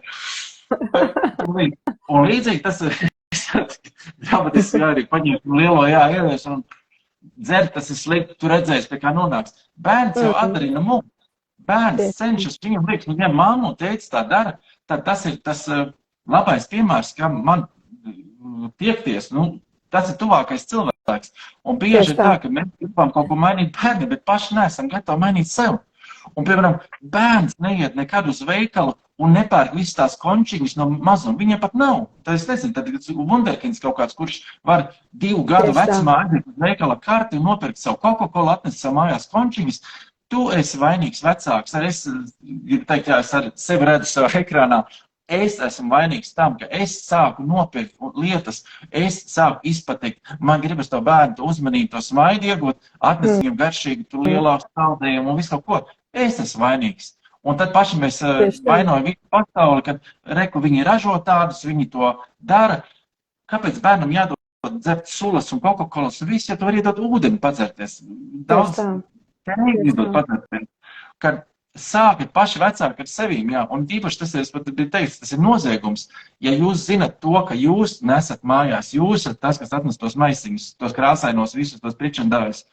Un līdzīgi tas ir, dramatiski arī paņemt lielo ievies, un dzert, tas ir slikti, tu redzēsi, pie kā nonāks. Bērns jau atdarina mums. Bērns cenšas, viņam liekas, ja mamma un teica tā dara, tad tas ir tas labais piemērs, kam man tiekties, tas ir tuvākais cilvēks. Un bieži ir tā, ka mēs gribam kaut ko mainīt bērni, bet paši neesam gatavi mainīt sev. Un, piemēram, bērns neiet nekad uz veikalu un nepērk visas tās končiņas no mazuma. Viņam pat nav. Tad es nezinu, tad Wunderkinds kaut kāds, kurš var 2 gadu vecumā aiziet uz veikala karti un nopirkt savu Coca-Cola, atnest savu mājās končiņas. Tu esi vainīgs vecāks. Es gribu teikt, jā, es ar sevi redzu savā ekrānā. Es esmu vainīgs tam, ka es sāku nopirkt lietas, es sāku izpatikt, man gribas to bērnu, to uzmanību, to smaidu iegūt, atnest viņam garšīgu, tur lielāku saldējumu un visu kaut ko. Es esmu vainīgs. Un tad paši mēs vainojam visu pasauli, kad reku viņi ražo tādus, viņi to dara. Kāpēc bērnam jādod dzert sulas un Coca-Colas un viss, ja tu var iedot ūdeni padzerties? Daudz ķēnīgi iedot padzerties. Kad sākat paši vecāki ar sevīm, jā, un īpaši tas ir, pat bija teicis, tas ir noziegums. Ja jūs zinat to, ka jūs nesat mājās, jūs esat tas, kas atnes tos maisiņus, tos krāsainos, visus tos pričandājus,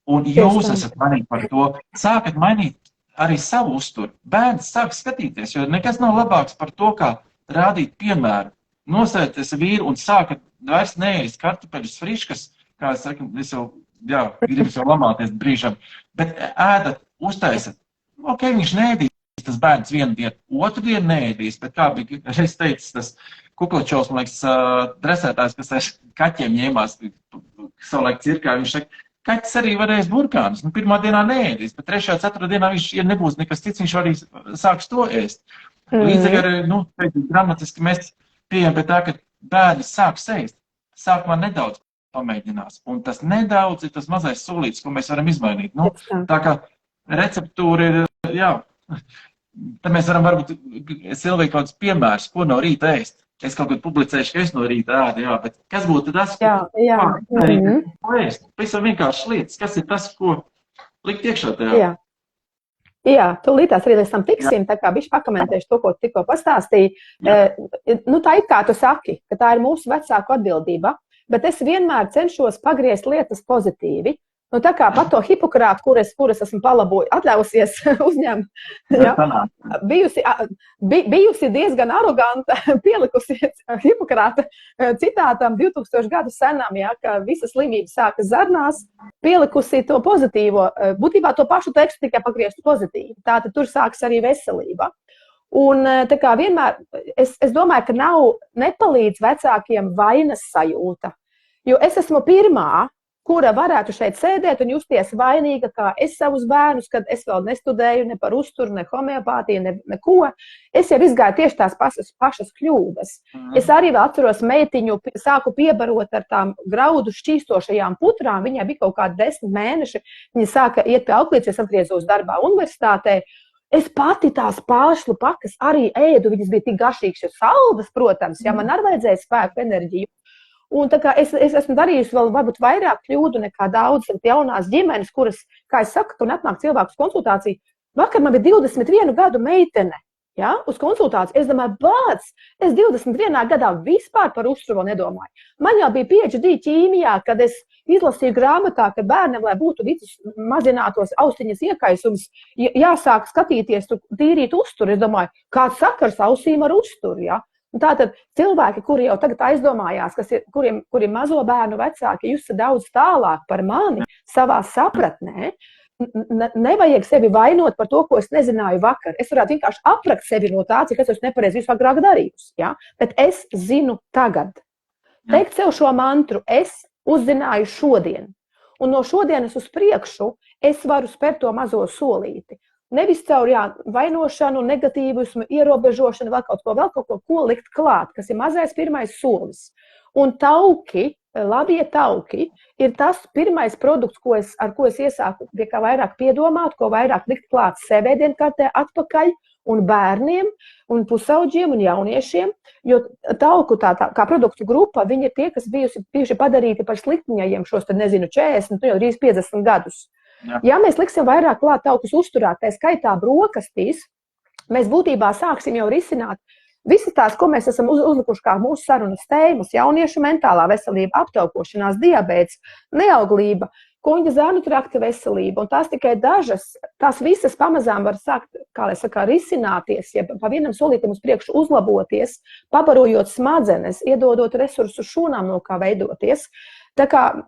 un jūs esat mainīgi par to, sākat mainīt arī savu uzturu. Bērns sāk skatīties, jo nekas nav labāks par to, kā rādīt piemēru. Nosēties vīru un sākat vairs neēst kartupeļus friškas, kā es saku, es jau, jā, gribas jau lamāties brīžam, bet ēdat, uztaisat. Ok, viņš neēdīs, tas bērns vienu dienu, otru dienu neēdīs, bet kā bija reiz teicis, tas Kuklačovs, man liekas, dresētājs, kas ar kaķiem ņēmās, savulaik cirkā, viņš saka, kaķis arī varēs burkānus, pirmā dienā neēdīs, bet 3. 4. dienā viņš, ja nebūs nekas cits, viņš arī sāks to ēst. Līdzīgi arī, dramatiski mēs pieejam pie tā, ka bērni sāks ēst, sākumā nedaudz pamēģinās, un tas nedaudz ir tas mazais solītis, ko mēs varam izmainīt. Tā kā receptūra ir, jā, tad mēs varam varbūt, Silvija, kaut kāds piemērs, ko no rīta ēst. Es kaut kad publicēšu, ka es no rīta ēdu, jā, bet kas būtu tas, ko ēst? Pavisam vienkārši lietas, kas ir tas, ko likt iekšā tajā? Jā, tūlītās arī mēs tam tiksim, tā kā bišķi pakomentēšu to, ko tikko pastāstīju. Tā ir kā tu saki, ka tā ir mūsu vecāku atbildība, bet es vienmēr cenšos pagriezt lietas pozitīvi. Tā kā par to Hipokrātu, kuras esmu atļausies uzņemt, bijusi diezgan aroganta, pielikusi Hipokrāta citātam 2000 gadu senam, ka visas slimības sākas zarnās, pielikusi to pozitīvo, būtībā to pašu tekstu tikai pagrieztu pozitīvi. Tātad tur sākas arī veselība. Un tā kā vienmēr, es domāju, ka nepalīdz vecākiem vainas sajūta, jo es esmu pirmā, kura varētu šeit sēdēt un justies vainīga, kā es savus bērnus, kad es vēl nestudēju ne par uzturu, ne homeopātiju, neko. Es jau izgāju tieši tās pašas kļūdas. Es arī vēl atceros meitiņu, sāku piebarot ar tām graudu šķīstošajām putrām. Viņai bija kaut kādi 10 mēneši. Viņa sāka iet pie auklītes, es atgriezos darbā universitātē. Es pati tās pāršlu pakas arī ēdu, viņas bija tik garšīgas, jo saldas, protams, man arī vajadzēja spēku, enerģiju. Un tā kā es esmu darījusi vēl varbūt vairāk kļūdu nekā daudzas jaunās ģimenes, kuras, kā es saku, tur atnāk cilvēkus konsultāciju. Vakar man bija 21 gadu meitene, Ja, uz konsultāciju. Es domāju, bāc, es 21 gadā vispār par uzturu vēl nedomāju. Man jau bija PhD ķīmijā, kad es izlasīju grāmatā, ka bērnam, lai būtu vicis mazinātos austiņas iekaisums, jāsāk skatīties, tīrīt uzturu. Es domāju, kāds sakars ausīm ar uzturu, ja? Un tātad cilvēki, kuri jau tagad aizdomājās, kuriem mazo bērnu vecāki, jūs esat daudz tālāk par mani savā sapratnē, nevajag sevi vainot par to, ko es nezināju vakar. Es varētu vienkārši aprakt sevi no tā, cik es esmu nepareizi visu agrāk darījusi. Ja? Bet es zinu tagad. Teikt sev šo mantru, es uzzināju šodien. Un no šodienas uz priekšu es varu spērt to mazo solīti. Nevis caur vainošanu, negatīvismu, ierobežošanu, vēl kaut ko likt klāt, kas ir mazais pirmais solis. Un tauki, labie tauki, ir tas pirmais produkts, ar ko es iesāku pie kā vairāk piedomāt, ko vairāk likt klāt sevēdienkartē atpakaļ un bērniem, un pusauģiem un jauniešiem, jo tauku kā produktu grupa, viņi ir tie, kas bijuši padarīti par sliktiņajiem šos, 40, jau drīz 50 gadus. Ja mēs liksim vairāk klāt taukus uzturēt, tā skaitā brokastīs, mēs būtībā sāksim jau risināt visas tās, ko mēs esam uzlikuši kā mūsu sarunas tēmas, jauniešu mentālā veselība, aptaukošanās, diabēts, neauglība, kuņģa zārnu trakta veselība, un tās tikai dažas, tās visas pamazām var sākt, kā lai saka, risināties, ja pa vienam solītam uz priekšu uzlaboties, pabarojot smadzenes, iedodot resursus šūnām, no kā veidoties. Tā kā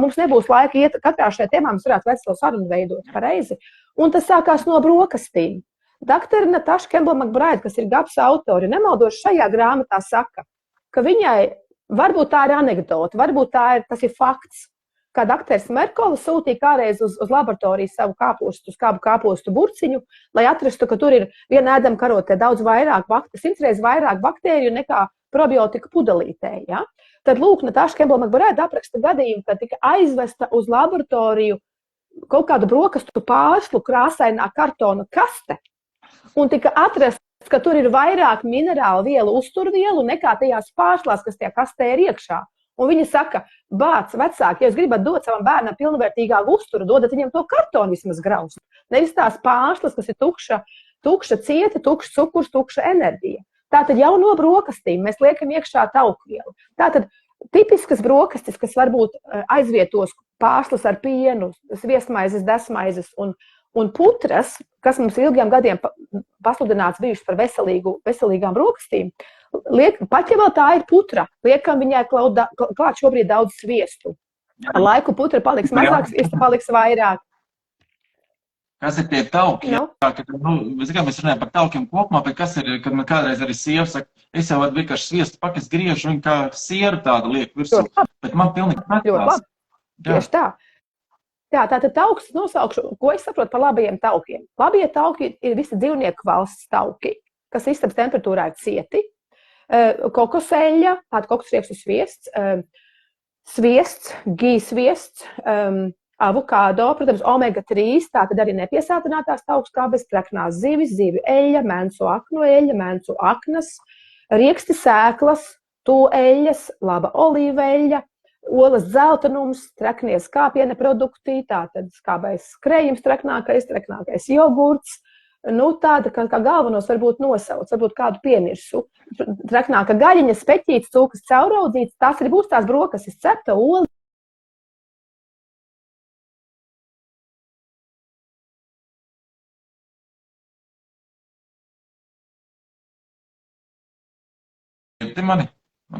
mums nebūs laika iet katrā šajā tēmā, mēs varētu veselo sarunu veidot pareizi, un tas sākās no brokastīm. Doktora Natasha Campbell-McBride, kas ir GAPS autori, nemaldoši šajā grāmatā saka, ka viņai varbūt tā ir anekdote, varbūt tas ir fakts, ka doktors Merkola sūtīja kādreiz uz laboratoriju savu kāpostu burciņu, lai atrastu, ka tur ir viena ēdama karotē daudz vairāk, 100 reizes vairāk baktēriju nekā probiotika pudelītē. Ja? Tad lūk, Natasha Campbell-McBride apraksta gadījumu, kad tika aizvesta uz laboratoriju kaut kādu brokastu pārslu krāsainā kartona kaste. Un tika atrasts, ka tur ir vairāk minerālu vielu, uzturvielu nekā tajās pārslās, kas tajā kastē ir iekšā. Un viņi saka, bāc, vecāki, ja jūs gribat dot savam bērnam pilnvērtīgāku uzturu, dodat viņam to kartonu vismaz graust. Nevis tās pārslas, kas ir tukša cieta, tukšs cukurs, tukša enerģija. Tātad jau no brokastīm mēs liekam iekšā taukvielu. Tātad tipiskas brokastis, kas varbūt aizvietos pārslas ar pienu, sviestmaizes, desmaizes un putras, kas mums ilgiem gadiem pasludināts bijušas par veselīgām brokastīm, pat ja vēl tā ir putra, liekam viņai klāt šobrīd daudz sviestu. Ar laiku putra paliks mazāk, sviesta paliks vairāk. Kas ir tie tauki? No. Mēs runājam par taukiem kopumā, bet kas ir, kad man kādreiz arī sieva saka, es jau vienkārši sviestu pakas griežu un kā sieru tādu lieku virsū, bet man pilnīgi neklās. Tieši tā. Tātad tauks nosaukšu, ko es saprotu par labajiem taukiem. Labie tauki ir visi dzīvnieku valsts tauki, kas istabas temperatūrā ir cieti. Kokoseļa, tāda kokosriekstu sviests, gīsviests, avokādo, protams, omega-3, tātad arī nepiesātinātās tauks kābes, treknās zivis, zivju eļļa, mensu aknu eļļa, mensu aknas, rieksti sēklas, to eļļas, laba olīveļļa, olas zeltenums, treknie skāpiena produkti, tātad skābais krējums treknākais jogurts, tāda, kā galvenos varbūt nosauc, varbūt kādu piemirsu. Treknāka gaļiņa, speķīts, cūkas cauraudzīts, tās arī būs tās brokastis, cepta ola.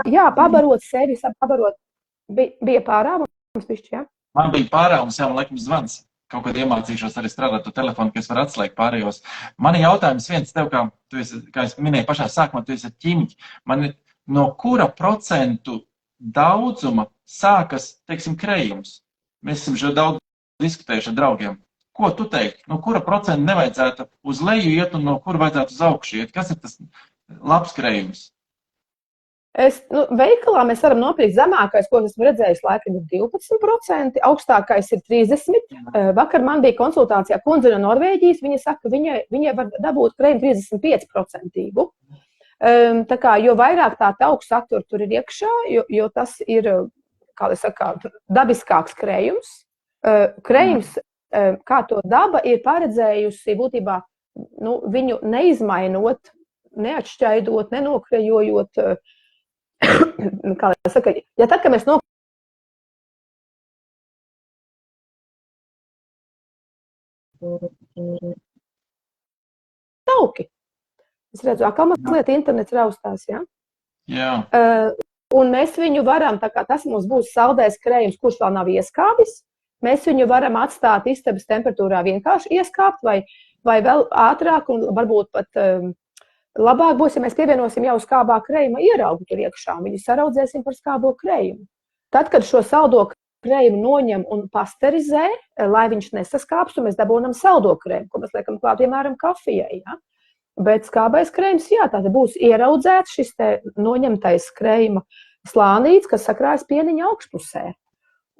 Jā, pabarot sevi, pabarot. Bija pārāvums pišķi, jā? Man bija pārāvums, jā, man laikam zvans. Kaut kad iemācīšos arī strādāt to telefonu, ka es varu atslēgt pārējos. Man ir jautājums viens tev, kā es minēju pašā sākumā, tu esi ķīmiķi. Man no kura procentu daudzuma sākas, teiksim, krējums? Mēs esam jau daudz diskutējuši ar draugiem. Ko tu teiktu? No kura procenta nevajadzētu uz leju iet un no kura vajadzētu uz augšu iet? Kas ir tas labs krējums? Veikalā mēs varam nopirkt zemākais, ko esmu redzējis, laikam ir 12%, augstākais ir 30%. Vakar man bija konsultācijā kundze no Norvēģijas, viņa saka, ka viņai var dabūt krējumu 35%. Tā kā, jo vairāk tā tauku satura tur ir iekšā, jo tas ir, kā lai saka, dabiskāks krējums. Krējums, kā to daba ir paredzējusi būtībā viņu neizmainot, neatšķaidot, nenokrajojot, kā lai saka, ja tad, kad mēs tauki. Es redzu, kā mazliet internets raustās, ja? Jā. Un mēs viņu varam, tā kā tas mums būs saldais krējums, kurš vēl nav ieskābis, mēs viņu varam atstāt istabas temperatūrā vienkārši ieskābt vai vēl ātrāk un varbūt pat labāk būs, ja mēs pievienosim jau skābā krējuma ieraugu tur iekšā un viņu saraudzēsim par skābo krējumu. Tad, kad šo saldo krējumu noņem un pasterizē, lai viņš nesaskāpst, un mēs dabūnam saldo krējumu, ko mēs liekam klāt, piemēram, kafijai, ja? Bet skābais krējums, jā, tātad būs ieraudzēts šis te noņemtais krējuma slānīts, kas sakrājas pieniņa augšpusē.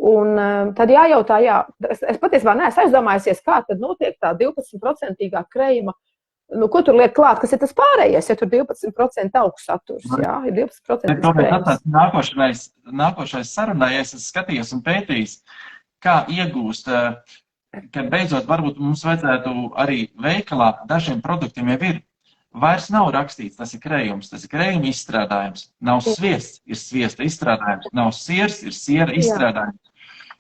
Un tad jājautā, es patiesībā neesmu aizdomājusies, kā tad notiek tā 12% krējuma, ko tur liek klāt, kas ir tas pārējais, ja tur 12% augsts saturs, jā, ir 12% krējums. Nākošais sarunā, ja es skatījos un pētījis, kā iegūst, ka beidzot varbūt mums vajadzētu arī veikalā dažiem produktiem jau ir. Vairs nav rakstīts, tas ir krējums, tas ir krējuma izstrādājums. Nav sviests, ir sviesta izstrādājums. Nav siers, ir siera izstrādājums.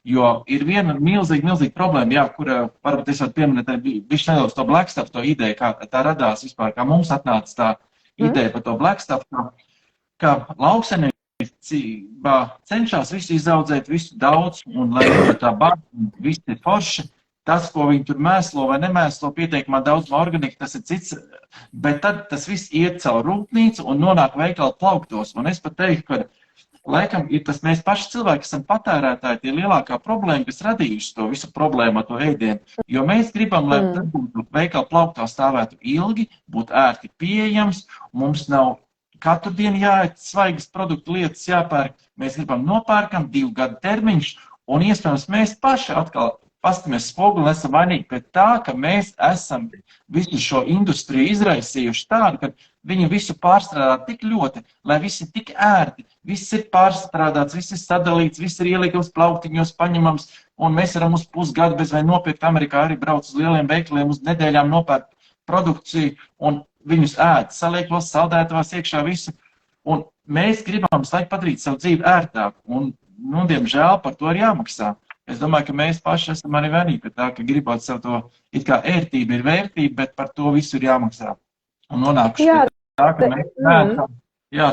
Jo ir viena milzīga problēma, jā, kura varbūt es varu pieminēt, bišķi nedaudz to black stuff, to ideju, kā tā radās vispār, kā mums atnāca tā ideja par to black stuff, kā lauksaimniecībā cenšas visu izaudzēt, visu daudz, un lai tā bārta, viss ir forši. Tas, ko viņi tur mēslo vai nemēslo pieteikumā daudz organika, tas ir cits, bet tad tas viss iet caur rūpnīcu un nonāk veikala plauktos. Un es pat teiktu, ka laikam ir tas mēs paši cilvēki, esam patērētāji, tie lielākā problēma, kas radījuši to visu problēmu ar to ēdienu. Jo mēs gribam, lai tas būtu veikala plauktā stāvētu ilgi, būtu ērti pieejams, mums nav katru dienu jāiet svaigas produktu lietas jāpērk. Mēs gribam nopērkam 2 gadu termiņš, un iespējams mēs paši atkal pastamies spoguli un esam vainīgi pēc tā, ka mēs esam visu šo industriju izraisījuši tādu, ka viņi visu pārstrādā tik ļoti, lai viss ir tik ērti, viss ir pārstrādāts, viss ir sadalīts, viss ir ieliekams plauktiņos, paņemams, un mēs varam uz pusgadu bez vai nopirkt. Amerikā arī brauc uz lieliem veikaliem, uz nedēļām nopērkt produkciju, un viņus ēd, saliekos saldētavās iekšā visu, un mēs gribam padarīt savu dzīvi ērtāku, un, diemžēl, par to ir jāmaksā. Es domāju, ka mēs paši esam arī vainīgi pie tā, ka gribot sev to, it kā ērtība ir vērtība, bet par to visu ir jāmaksā. Un nonākuši pie tā, ka mēs nēcam,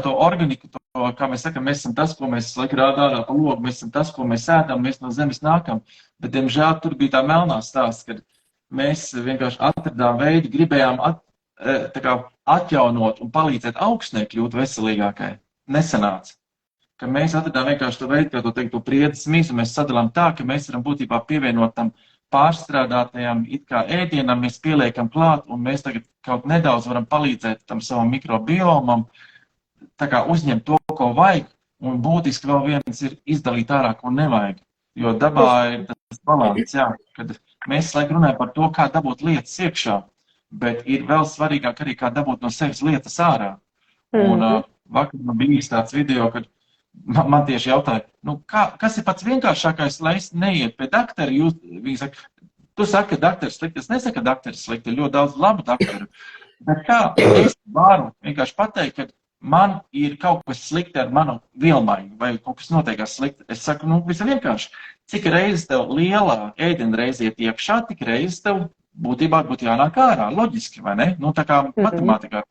to organiku, to, kā mēs sakam, mēs esam tas, ko mēs rādā pa logu, mēs esam tas, ko mēs ēdam, mēs no zemes nākam. Bet, diemžēl, tur bija tā melnā stāsts, kad mēs vienkārši atradām veidu, gribējām atjaunot un palīdzēt augsnē kļūt veselīgākai. Nesanāca. Ka mēs atradām vienkārši to veidu, kā to priedes mīzu, mēs sadalām tā, ka mēs varam būtībā pievienot tam pārstrādātajam it kā ēdienam, mēs pieliekam klāt, un mēs tagad kaut nedaudz varam palīdzēt tam savam mikrobiomam, tā kā uzņemt to, ko vajag, un būtiski vēl viens ir izdalīt ārā, ko nevajag. Jo dabā ir tas balans, kad mēs laikam runājam par to, kā dabūt lietas iekšā, bet ir vēl svarīgāk arī, kā dabūt no sevis lietas ārā. Un vakar man bija tāds video, kad man tieši jautāja, kas ir pats vienkāršākais, lai es neiet pie daktera? Viņi saka, tu saki, ka dakters slikti. Es nesaku, ka dakters slikti, ir ļoti daudz labu dakteru. Bet kā es varu vienkārši pateikt, ka man ir kaut kas slikti ar manu vielmaiņu vai kaut kas notiekās slikti? Es saku, visam vienkārši, cik reizes tev lielā ēdienreize iet iekšā, tik reizes tev būtībā būtu jānāk ārā, loģiski, vai ne? Tā kā matemātikā.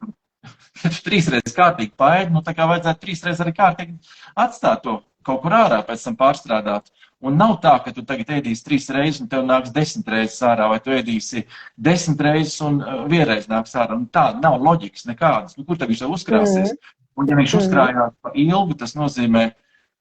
Ja tu 3 reizes kārtīgi paēdi, tā kā vajadzētu 3 reizes arī kārtīgi atstāt to kaut kur ārā, pēc tam pārstrādāt. Un nav tā, ka tu tagad ēdīsi 3 reizes un tev nāks 10 reizes ārā, vai tu ēdīsi 10 reizes un vienreiz nāks ārā. Tā nav loģikas nekādas. Kur tad viņš tev uzkrāsies? Un ja viņš uzkrājās pa ilgu, tas nozīmē,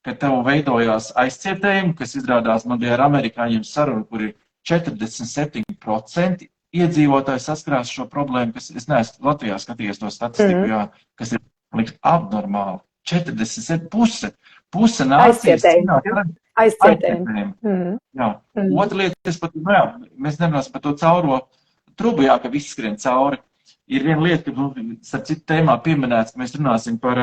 ka tev veidojās aizcietējumi, kas izrādās man bija ar amerikāņiem sarunu, kur ir 47% iedzīvotāji saskarās šo problēmu, kas es neesmu Latvijā skatījies to statistiku, kas ir likt abnormāli. 47, puse nācijas aizcietējumi. Otra lieta, mēs nerunāsim par to cauro trubu, ka viss skrien cauri. Ir viena lieta, ka starp citu tēmā pieminēts, ka mēs runāsim par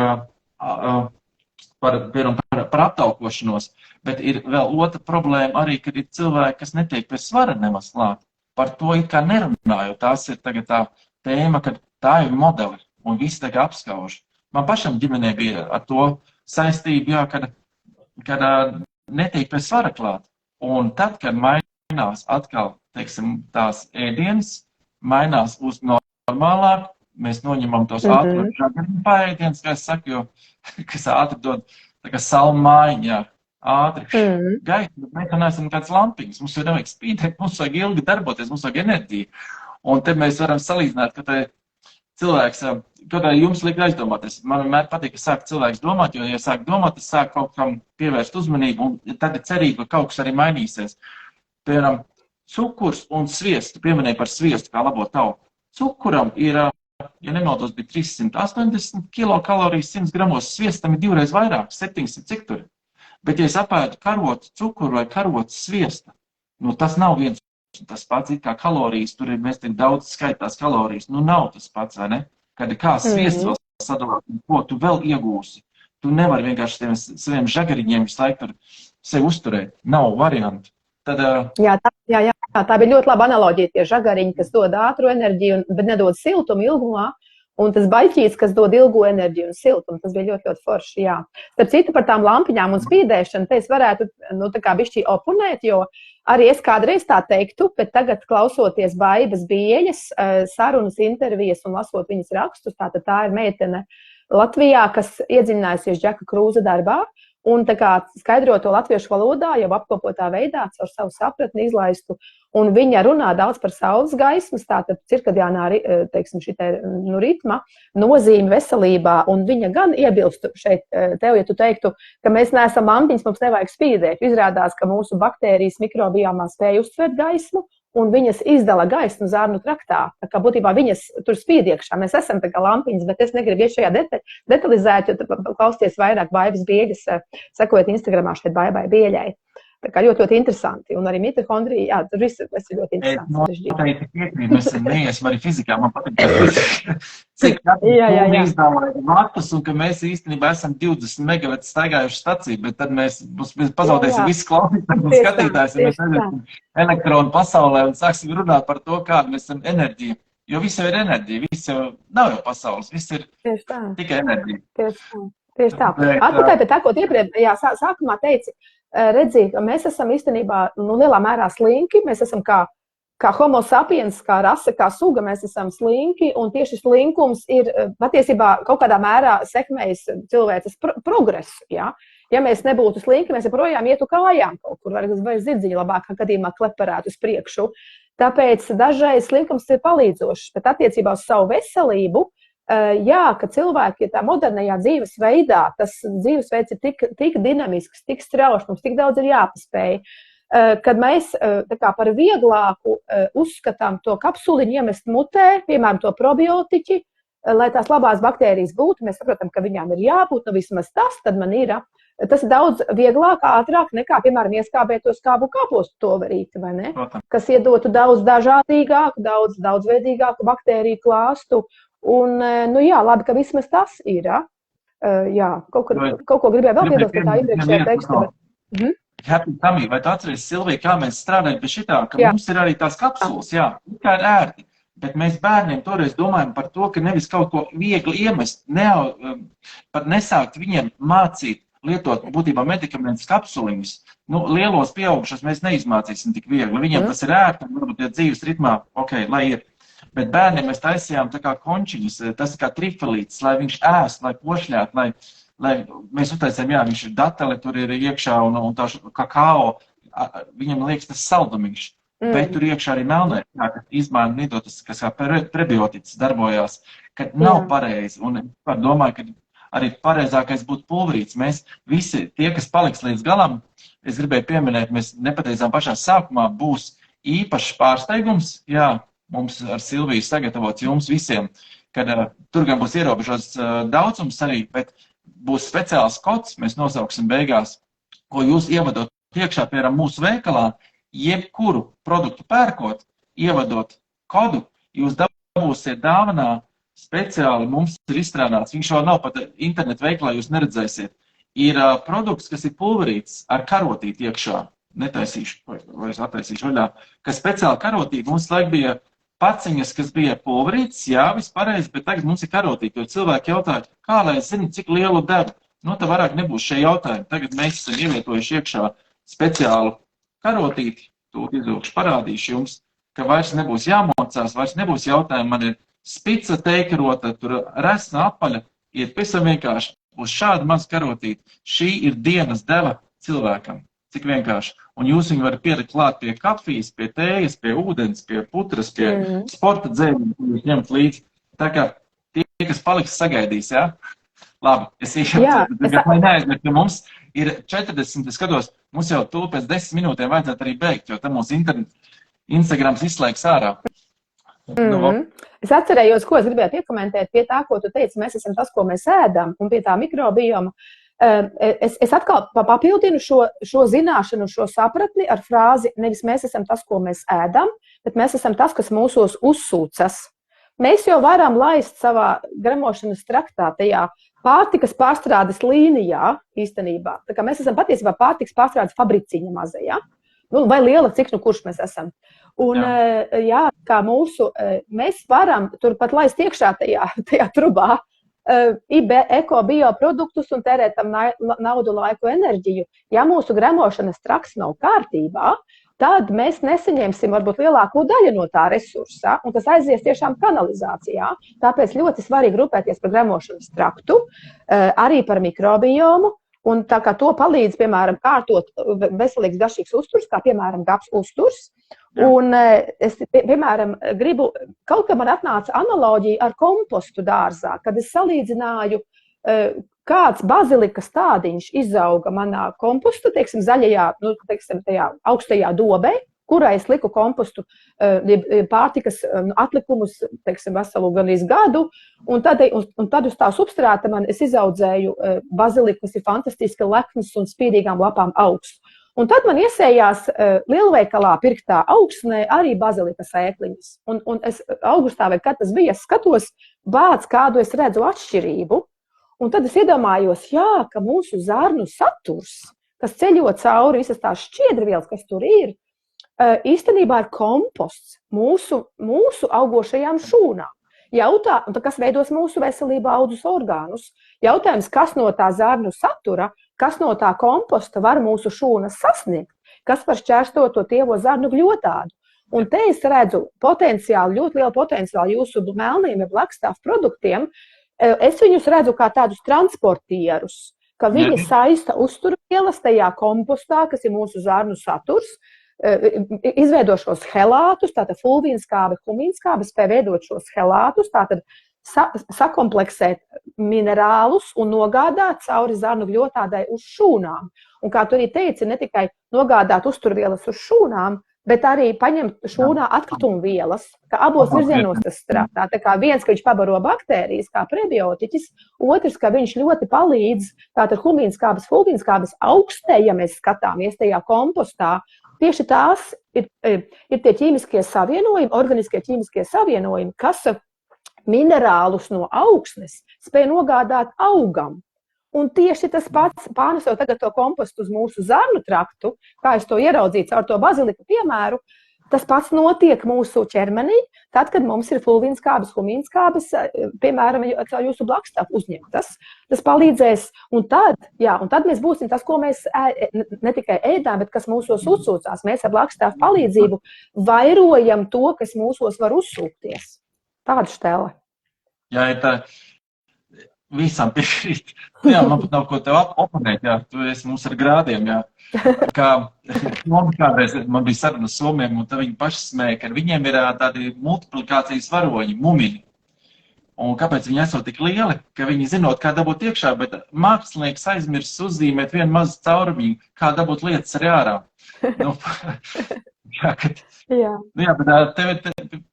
aptaukošanos, bet ir vēl otra problēma arī, kad ir cilvēki, kas netiek pie svara nemaz klāt. par to it kā nerunāju. Tās ir tagad tā tēma, ka tā ir modeli un visi tagad apskauž. Man pašam ģimenē bija ar to saistība, jā, kad netiek pie svara klāt. Un tad, kad mainās atkal, teiksim, tās ēdienas, mainās uz normālāk, mēs noņemam tos ātru žagariņu paēdienas, kā es saku, jo, kas ātri dod, tā kā salmu mājiņa, jā, ātri gaita, bet mēs neesam kāds lampiņas, mums nevajag spīdēt, mums vajag ilgi darboties, mums vajag enerģiju. Un te mēs varam salīdzināt, ka te cilvēks, kaut kā jums liek aizdomāties. Man vienmēr patīk, ka sāk cilvēks domāt, jo, ja sāk domāt, tas sāk kaut kam pievērst uzmanību, un tad ir cerība, ka kaut kas arī mainīsies. Piemēram, cukurs un sviests, tu pieminēji par sviestu, kā labo tauku. Cukuram ir, ja nemaldos, bija 380 kilokalorijas 100 gramos, sviestam ir 2 reizes vairāk, 700 cik tur. Bet, ja es apēdu karotu cukuru vai karotu sviesta, nu tas nav viens tas pats, it kā kalorijas, tur ir, mēs tik daudz skaitās kalorijas, nu nav tas pats, vai ne? Kad ir kā sviests vēl sadalāt, ko tu vēl iegūsi. Tu nevari vienkārši saviem žagariņiem visu laiku tur sevi uzturēt. Nav variantu. Tad, jā, tā bija ļoti laba analoģija, tie žagariņi, kas dod ātru enerģiju, bet nedod siltumu ilgumā, un tas baļķīts, kas dod ilgu enerģiju un siltumu. Tas bija ļoti, ļoti forši, jā. Starp citu par tām lampiņām un spīdēšanu, te es varētu, nu, tā kā bišķī oponēt, jo arī es kādreiz tā teiktu, bet tagad klausoties Baibas Bieļas sarunas, intervijas un lasot viņas rakstus, tātad tā ir meitene Latvijā, kas iedziļinājusies Džeka Krūza darbā, un tā kā skaidro to latviešu valodā, jau apkopotā veidā, caur savu sapratni izlaistu, un viņa runā daudz par saules gaismas, tātad cirkadiānā, teiksim, šitē, nu, ritma, nozīme veselībā, un viņa gan iebilst šeit tev, ja tu teiktu, ka mēs neesam lampiņas, mums nevajag spīdēt. Izrādās, ka mūsu baktērijas mikrobiomā spēj uztvert gaismu, un viņas izdala gaismu zarnu traktā. Tā kā būtībā viņas tur spīd iekšā. Mēs esam tā kā lampiņas, bet es negribu iet šajā detalizēt, jo klausties vairāk Baibas Bieļas, sekojot Instagramā šeit Baibai Bieļai. Tā kā ļoti, ļoti interesanti. Un arī mitohondrija, jā, tur viss ir ļoti interesanti. Noteikti piekrīt, mēs neiesim arī fizikā, man patīk, cik katru izdāvāja vatus, un ka mēs īstenībā esam 20 megavatu staigājuši staciju, bet tad mēs pazaudēsim visu klausītājus un skatītājus, ja mēs neesam elektronu pasaulē un sāksim runāt par to, kāda mēs esam enerģija. Jo viss jau ir enerģija, viss jau nav jau pasaules, viss ir tikai enerģija. Tieši tā. Atpakaļ pie tā, ko iepriekš, jā, sākumā teici, redzi, ka mēs esam īstenībā, nu, lielā mērā slinki, mēs esam kā homo sapiens, kā rase, kā suga, mēs esam slinki, un tieši slinkums ir patiesībā kaut kādā mērā sekmējis cilvēces progresu, jā. Ja mēs nebūtu slinki, mēs joprojām ietu kājām kaut kur, vai zidziņi labākā gadījumā kleparētu uz priekšu. Tāpēc dažreiz slinkums ir palīdzošs, bet attiecībā uz savu veselību, jā, ka cilvēki tā modernajā dzīvesveidā, tas dzīvesveids ir tik dinamisks, tik straušs, mums tik daudz ir jāpaspēj, kad mēs tā kā par vieglāku uzskatām to kapsuliņu iemest mutē, piemēram, to probiotiķi, lai tās labās baktērijas būtu, mēs saprotam, ka viņām ir jābūt, nu vismaz tad man ir. Tas ir daudz vieglāk, ātrāk nekā, piemēram, ieskābēt to skābu kāpostu toverīti, vai ne? Kas iedotu daudz dažādīgāku, daudzveidīgāku baktēriju klāstu. Un, nu jā, labi, ka vismaz tas ir, jā, kaut ko gribēju vēl piebilst pie tā iepriekšējā teksta. Happy Tummy, vai tu atceries, Silvija, kā mēs strādājam pie šitā, ka mums ir arī tās kapsulas, jā, kā ir ērti, bet mēs bērniem toreiz domājam par to, ka nevis kaut ko viegli iemest, pat nesākt viņiem mācīt, lietot būtībā medikamentus kapsuliņus. Nu, lielos pieaugušos mēs neizmācīsim tik viegli, viņiem tas ir ērti, varbūt ja dzīves ritmā, lai ir. Bet bērniem mēs taisījām tā kā končiņus, tas kā trifelītis, lai viņš ēst, lai pošļāt, lai mēs uztaisījām, jā, viņš ir dateli, tur ir iekšā un tā kakao, viņam liekas tas saldumiņš, bet tur iekšā arī melnē, kad izmaina nidotas, kas kā prebioticis darbojās, kad nav pareizi, un es domāju, ka arī pareizākais būtu pulverīts. Mēs visi, tie, kas paliks līdz galam, es gribēju pieminēt, mēs nepateicām pašā sākumā, būs īpašs pārsteigums, jā, mums ar Silviju sagatavots jums visiem, kad tur gan būs ierobežots daudzums arī, bet būs speciāls kods, mēs nosauksim beigās, ko jūs ievadot iekšā, piemēram, mūsu veikalā, jebkuru produktu pērkot, ievadot kodu, jūs dabūsiet dāvanā speciāli mums ir izstrādāts, viņš vēl nav pat internetu veiklā, jūs neredzēsiet, ir produkts, kas ir pulverīts ar karotīti iekšā. netaisīšu, vai es attaisīšu vaļā, ka speciāli karotīti mums laik bija paciņas, kas bija pulverītes, jā, viss pareizi, bet tagad mums ir karotīti, jo cilvēki jautāja, kā lai es zinu, cik lielu devu. Nu, tā vairāk nebūs šie jautājumi. Tagad mēs esam ievietojuši iekšā speciālu karotīti, to izvilkšu parādīšu jums, ka vairs nebūs jāmocās, vairs nebūs jautājumi, man ir spica teikarota, tur resna apaļa, iet pavisam vienkārši uz šādu mazu karotīti. Šī ir dienas deva cilvēkam. Cik vienkārši. Un jūs viņu varat pielikt klāt pie kafijas, pie tējas, pie ūdens, pie putras, pie sporta dzēļiem, jūs ņemt līdzi. Tā kā tie, kas paliks, sagaidīs, jā? Labi, es lai neaizmirst, ka mums ir 40, es skatos, mums jau tūl pēc 10 minūtēm vajadzētu arī beigt, jo tam mums Instagrams izslēgs ārā. Es atcerējos, ko es gribēju piekomentēt pie tā, ko tu teici, mēs esam tas, ko mēs ēdam, un pie tā mikrobioma. Es atkal papildinu šo zināšanu, šo sapratni ar frāzi, nevis mēs esam tas, ko mēs ēdam, bet mēs esam tas, kas mūsos uzsūcas. Mēs jau varam laist savā gremošanas traktā, tajā pārtikas pārstrādes līnijā īstenībā. Tā kā mēs esam patiesībā pārtikas pārstrādes fabriciņa mazajā, vai liela, cik nu kurš mēs esam. Un, jā, kā mēs varam turpat laist iekšā tajā trubā, eko-bioproduktus un tērēt tam naudu, laiku, enerģiju. Ja mūsu gremošanas trakts nav kārtībā, tad mēs nesaņemsim varbūt lielāko daļu no tā resursa, un tas aizies tiešām kanalizācijā. Tāpēc ļoti svarīgi rūpēties par gremošanas traktu, arī par mikrobiomu, un tā kā to palīdz, piemēram, kārtot veselīgs garšīgs uzturs, kā piemēram gaps uzturs. Un es, piemēram, kaut kā man atnāca analoģija ar kompostu dārzā, kad es salīdzināju, kāds bazilikas tādiņš izauga manā kompostu, teiksim, zaļajā, tajā augstajā dobē, kurā es liku kompostu pārtikas atlikumus, teiksim, veselu gan gadu, un tad uz tā substrāta es izaudzēju baziliku, kas ir fantastiski leknas un spīdīgām lapām augsts. Un tad man iesējās lielveikalā pirktā augsnē arī bazilikas ēkliņas. Un es augustā, vai kad tas bija, es skatos, kādu es redzu atšķirību. Un tad es iedomājos, ka mūsu zarnu saturs, kas ceļo cauri visas tās šķiedrvielas, kas tur ir, īstenībā ir komposts mūsu augošajām šūnām. Kas veidos mūsu veselībā audzus orgānus. Jautājums, kas no tā zarnu satura, kas no tā komposta var mūsu šūnas sasniegt, kas var šķērstot to tievo zarnu gļotādu. Un te es redzu ļoti lielu potenciālu jūsu melniem ja blackstāv produktiem. Es viņus redzu kā tādus transportierus, ka viņi saista uzturvielas tajā kompostā, kas ir mūsu zarnu saturs, izveido šos helātus, tātad fulvīnskābe, humīnskābe spēj veidot šos helātus, tātad sakompleksēt minerālus un nogādāt cauri zarnu gļotādai uz šūnām. Un kā tu arī teici, ne tikai nogādāt uzturvielas uz šūnām, bet arī paņemt šūnā atkritumvielas, ka abos virzienos tas strādā. Tā kā viens, ka viņš pabaro baktērijas kā prebiotiķis, otrs, ka viņš ļoti palīdz tātad humīnskābes, fulvīnskābes augstē, ja mēs skatāmies tajā kompostā. Tieši tās ir tie ķīmiskie savienojumi, organiskie ķīmiskie savienojumi, kas minerālus no augsnes spēj nogādāt augam. Un tieši tas pats, pārnesot tagad to kompostu uz mūsu zarnu traktu, kā es to ieraudzīju caur to baziliku piemēru, tas pats notiek mūsu ķermenī, tad, kad mums ir fulvīnskābes, humīnskābes, piemēram, caur jūsu blackstāv uzņemtas. Tas palīdzēs, un tad mēs būsim tas, ko mēs ne tikai ēdām, bet kas mūsos uzsūcās. Mēs ar blackstāv palīdzību vairojam to, kas mūsos var uzsūkties. Tāda štela. Jā, ir tā. Visam piekrīt. Jā, man pat nav ko tev oponēt, jā. Tu esi mums ar grādiem, jā. Kā kādreiz man bija saruna Somiem, un tad viņi paši smēja, ka viņiem ir tādi multiplikācijas varoņi, mumini. Un kāpēc viņi esot tik lieli, ka viņi zinot, kā dabūt iekšā, bet mākslinieks aizmirs uzzīmēt vienu mazu caurumiņu, kā dabūt lietas arī ārā. Bet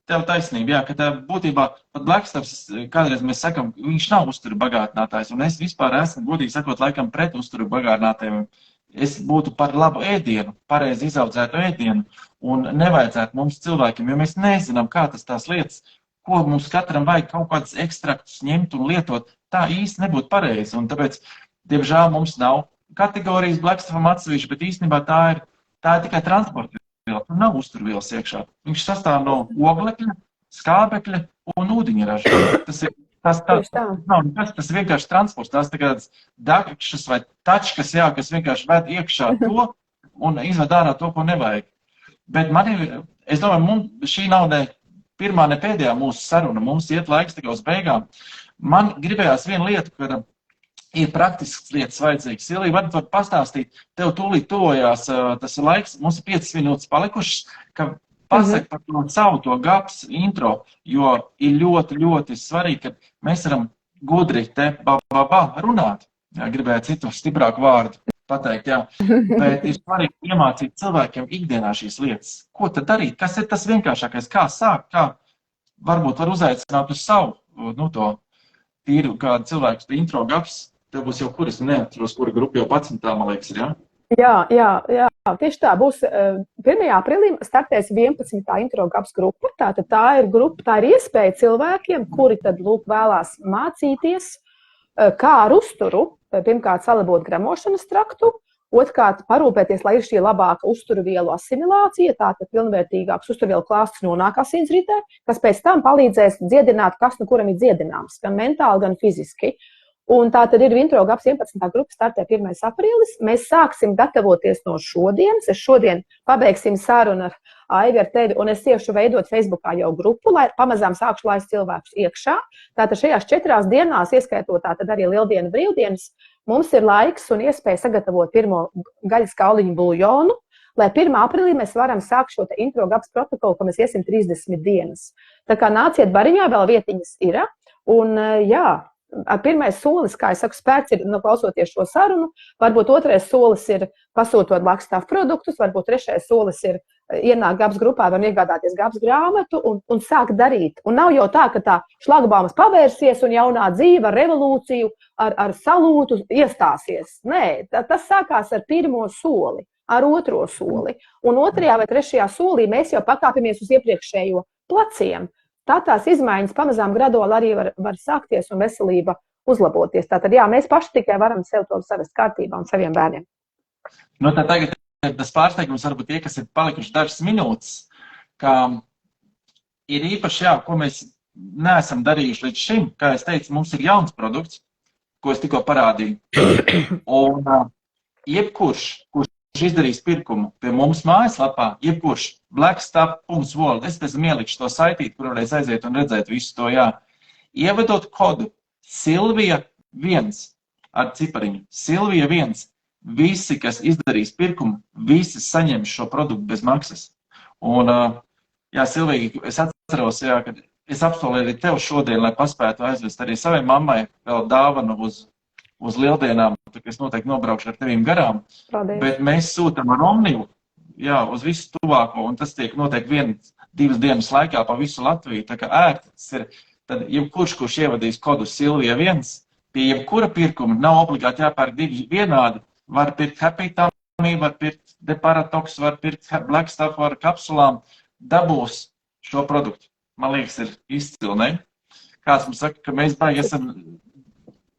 tev taisnība, jā, ka būtībā pat blackstāvs, kādreiz mēs sakam, viņš nav uzturu bagātinātājs, un es vispār esmu, godīgi sakot, laikam pret uzturu bagātinātājiem. Es būtu par labu ēdienu, pareizi izaudzētu ēdienu, un nevajadzētu mums cilvēkiem, jo mēs nezinām, kā tās lietas, ko mums katram vajag kaut kādus ekstraktus ņemt un lietot, tā īsti nebūtu pareizi, un tāpēc, diemžēl, mums nav kategorijas blackstāvam atsevišķi, bet īstenībā tā tā ir tikai transporta viela, tur nav uzturvielas iekšā. Viņš sastāv no oglekļa, skābekļa un ūdeņraža. Tas vienkārši transports, tās tā kādas dakšas vai tačkas, jā, kas vienkārši ved iekšā to un izved ārā to, ko nevajag. Bet es domāju, šī nav ne pirmā, ne pēdējā mūsu saruna, mums iet laiks tikai uz beigām. Man gribējās vienu lietu, kad ir praktisks lietas vajadzīgas. Silvija, varbūt pastāstīt, tev tūlīt tojās tas laiks, mums ir 5 minūtes palikušas, ka pasaka par to savu to gaps intro, jo ir ļoti, ļoti svarīgi, ka mēs varam gudri te runāt. Jā, gribēju citu stiprāku vārdu pateikt, jā. Bet ir svarīgi iemācīt cilvēkiem ikdienā šīs lietas. Ko tad darīt? Kas ir tas vienkāršākais? Kā sākt? Kā varbūt var uzaicināt uz savu, to tīru kādu cilvēku intro gaps? Tev būs jau kuras, neatceros, kura grupa jau 11. man liekas, ir, jā? Jā, tieši tā būs. 1. aprīlī startēs 11. intro gaps grupa. Tātad tā ir iespēja cilvēkiem, kuri tad lūk vēlās mācīties, kā ar uzturu, pirmkārt salabot gramošanas traktu, otrkārt parūpēties, lai ir šī labāka uzturvielu asimilācija, tātad pilnvērtīgāks uzturvielu klāsts nonāk asinsritē, kas pēc tam palīdzēs dziedināt, kas nu kuram ir dziedināms, gan mentāli, gan fiziski. Un tā tad ir intro gaps 11. grupa startē 1. aprīlis. Mēs sāksim gatavoties no šodienas. Es šodien pabeigsim sarunu ar Aivi, ar tevi, un es iešu veidot Facebookā jau grupu, lai pamazām sākšu laist cilvēkus iekšā. Tātad šajās 4 dienās, ieskaitot tātad arī lieldienu brīvdienas, mums ir laiks un iespēja sagatavot pirmo gaļas kauliņu buljonu, lai 1. aprīlī mēs varam sākt šo intro gaps protokolu, ko mēs iesim 30 dienas. Tā kā nāciet bariņā, vēl vietiņas ir, un jā, pirmais solis, kā es saku, spērts ir klausoties šo sarunu, varbūt otrais solis ir pasūtot lakstāvu produktus, varbūt trešais solis ir ienākt gaps grupā, var iegādāties gaps grāmatu un sākt darīt. Un nav jau tā, ka tā šlagbaumas pavērsies un jaunā dzīve ar revolūciju, ar salūtu iestāsies. Nē, tas sākās ar pirmo soli, ar otro soli. Un 2. vai 3. solī mēs jau pakāpjamies uz iepriekšējo pleciem. Tās izmaiņas pamazām graduāli arī var sākties un veselība uzlaboties. Tātad, jā, mēs paši tikai varam sev to savest kārtībā un saviem bērniem. Tad tagad tas pārsteigums varbūt tie, kas ir palikuši dažas minūtes, ka ir īpaši, jā, ko mēs neesam darījuši līdz šim. Kā es teicu, mums ir jauns produkts, ko es tikko parādīju. Un jebkurš izdarīs pirkumu pie mums mājaslapā, jebkurš blackstuff.world, es pēc ielikšu to saitīt, kur varēs aiziet un redzēt visu to, jā. Ievedot kodu Silvija1 ar cipariņu, Silvija1, visi, kas izdarīs pirkumu, visi saņems šo produktu bez maksas. Un, jā, Silvija, es atceros, jā, kad es apsolēju arī tev šodien, lai paspētu aizvest arī savai mammai vēl dāvanu uz lieldienām, tad es noteikti nobraukšu ar tevīm garām. Paldies. Bet mēs sūtam ar Omnivu, jā, uz visu tuvāko, un tas tiek noteikti 1-2 dienas laikā pa visu Latviju. Tā kā ērts ir, tad jebkurš, kurš ievadīs kodu Silvija1, pie jebkura pirkuma nav obligāti jāpērk 2 vienādi. Var pirkt Happy Tummy, var pirkt Deparatox, var pirkt Black Stuff, var kapsulām. Dabūs šo produktu. Man liekas, ir izcili, ne? Kāds mums saka, ka mēs baigi esam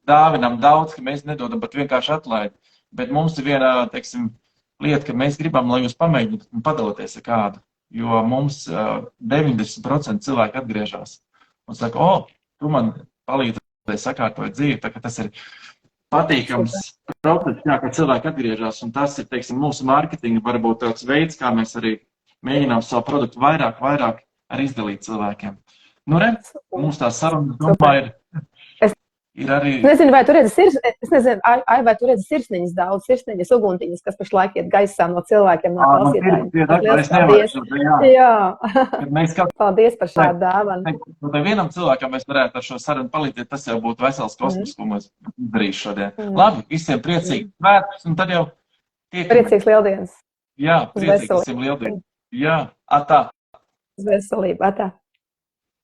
dāvinām daudz, ka mēs nedodam pat vienkārši atlaidi. Bet mums ir viena, teiksim, lieta, ka mēs gribam, lai jūs pamēģināt un padaloties ar kādu. Jo mums 90% cilvēki atgriežas un saka, tu man palīdzi, lai sakārtoju dzīvi. Tā, ka tas ir patīkams process, jā, ka cilvēki atgriežas. Un tas ir, teiksim, mūsu mārketinga varbūt tāds veids, kā mēs arī mēģinām savu produktu vairāk arī izdalīt cilvēkiem. Nu, redz, mums tā saruna, domāju, ir arī... Nezinu, vai tu redzi vai tu redzi sirsniņas daudz, sirsniņas uguntiņas, kas pašlaik iet gaisā no cilvēkiem, no klausītājiem. Jā. Paldies par šādu dāvanu. Tai vienam cilvēkam mēs varētu ar šo sarunu palīdzēt, tas jau būtu vesels kosmos, ko mēs darīšu šodien. Labi, visiem priecīgi svētkus, un tad jau tiek... Priecīgs lieldienas. Jā, priecīgs visiem lieldienas. Jā, atā. Uz veselību, atā.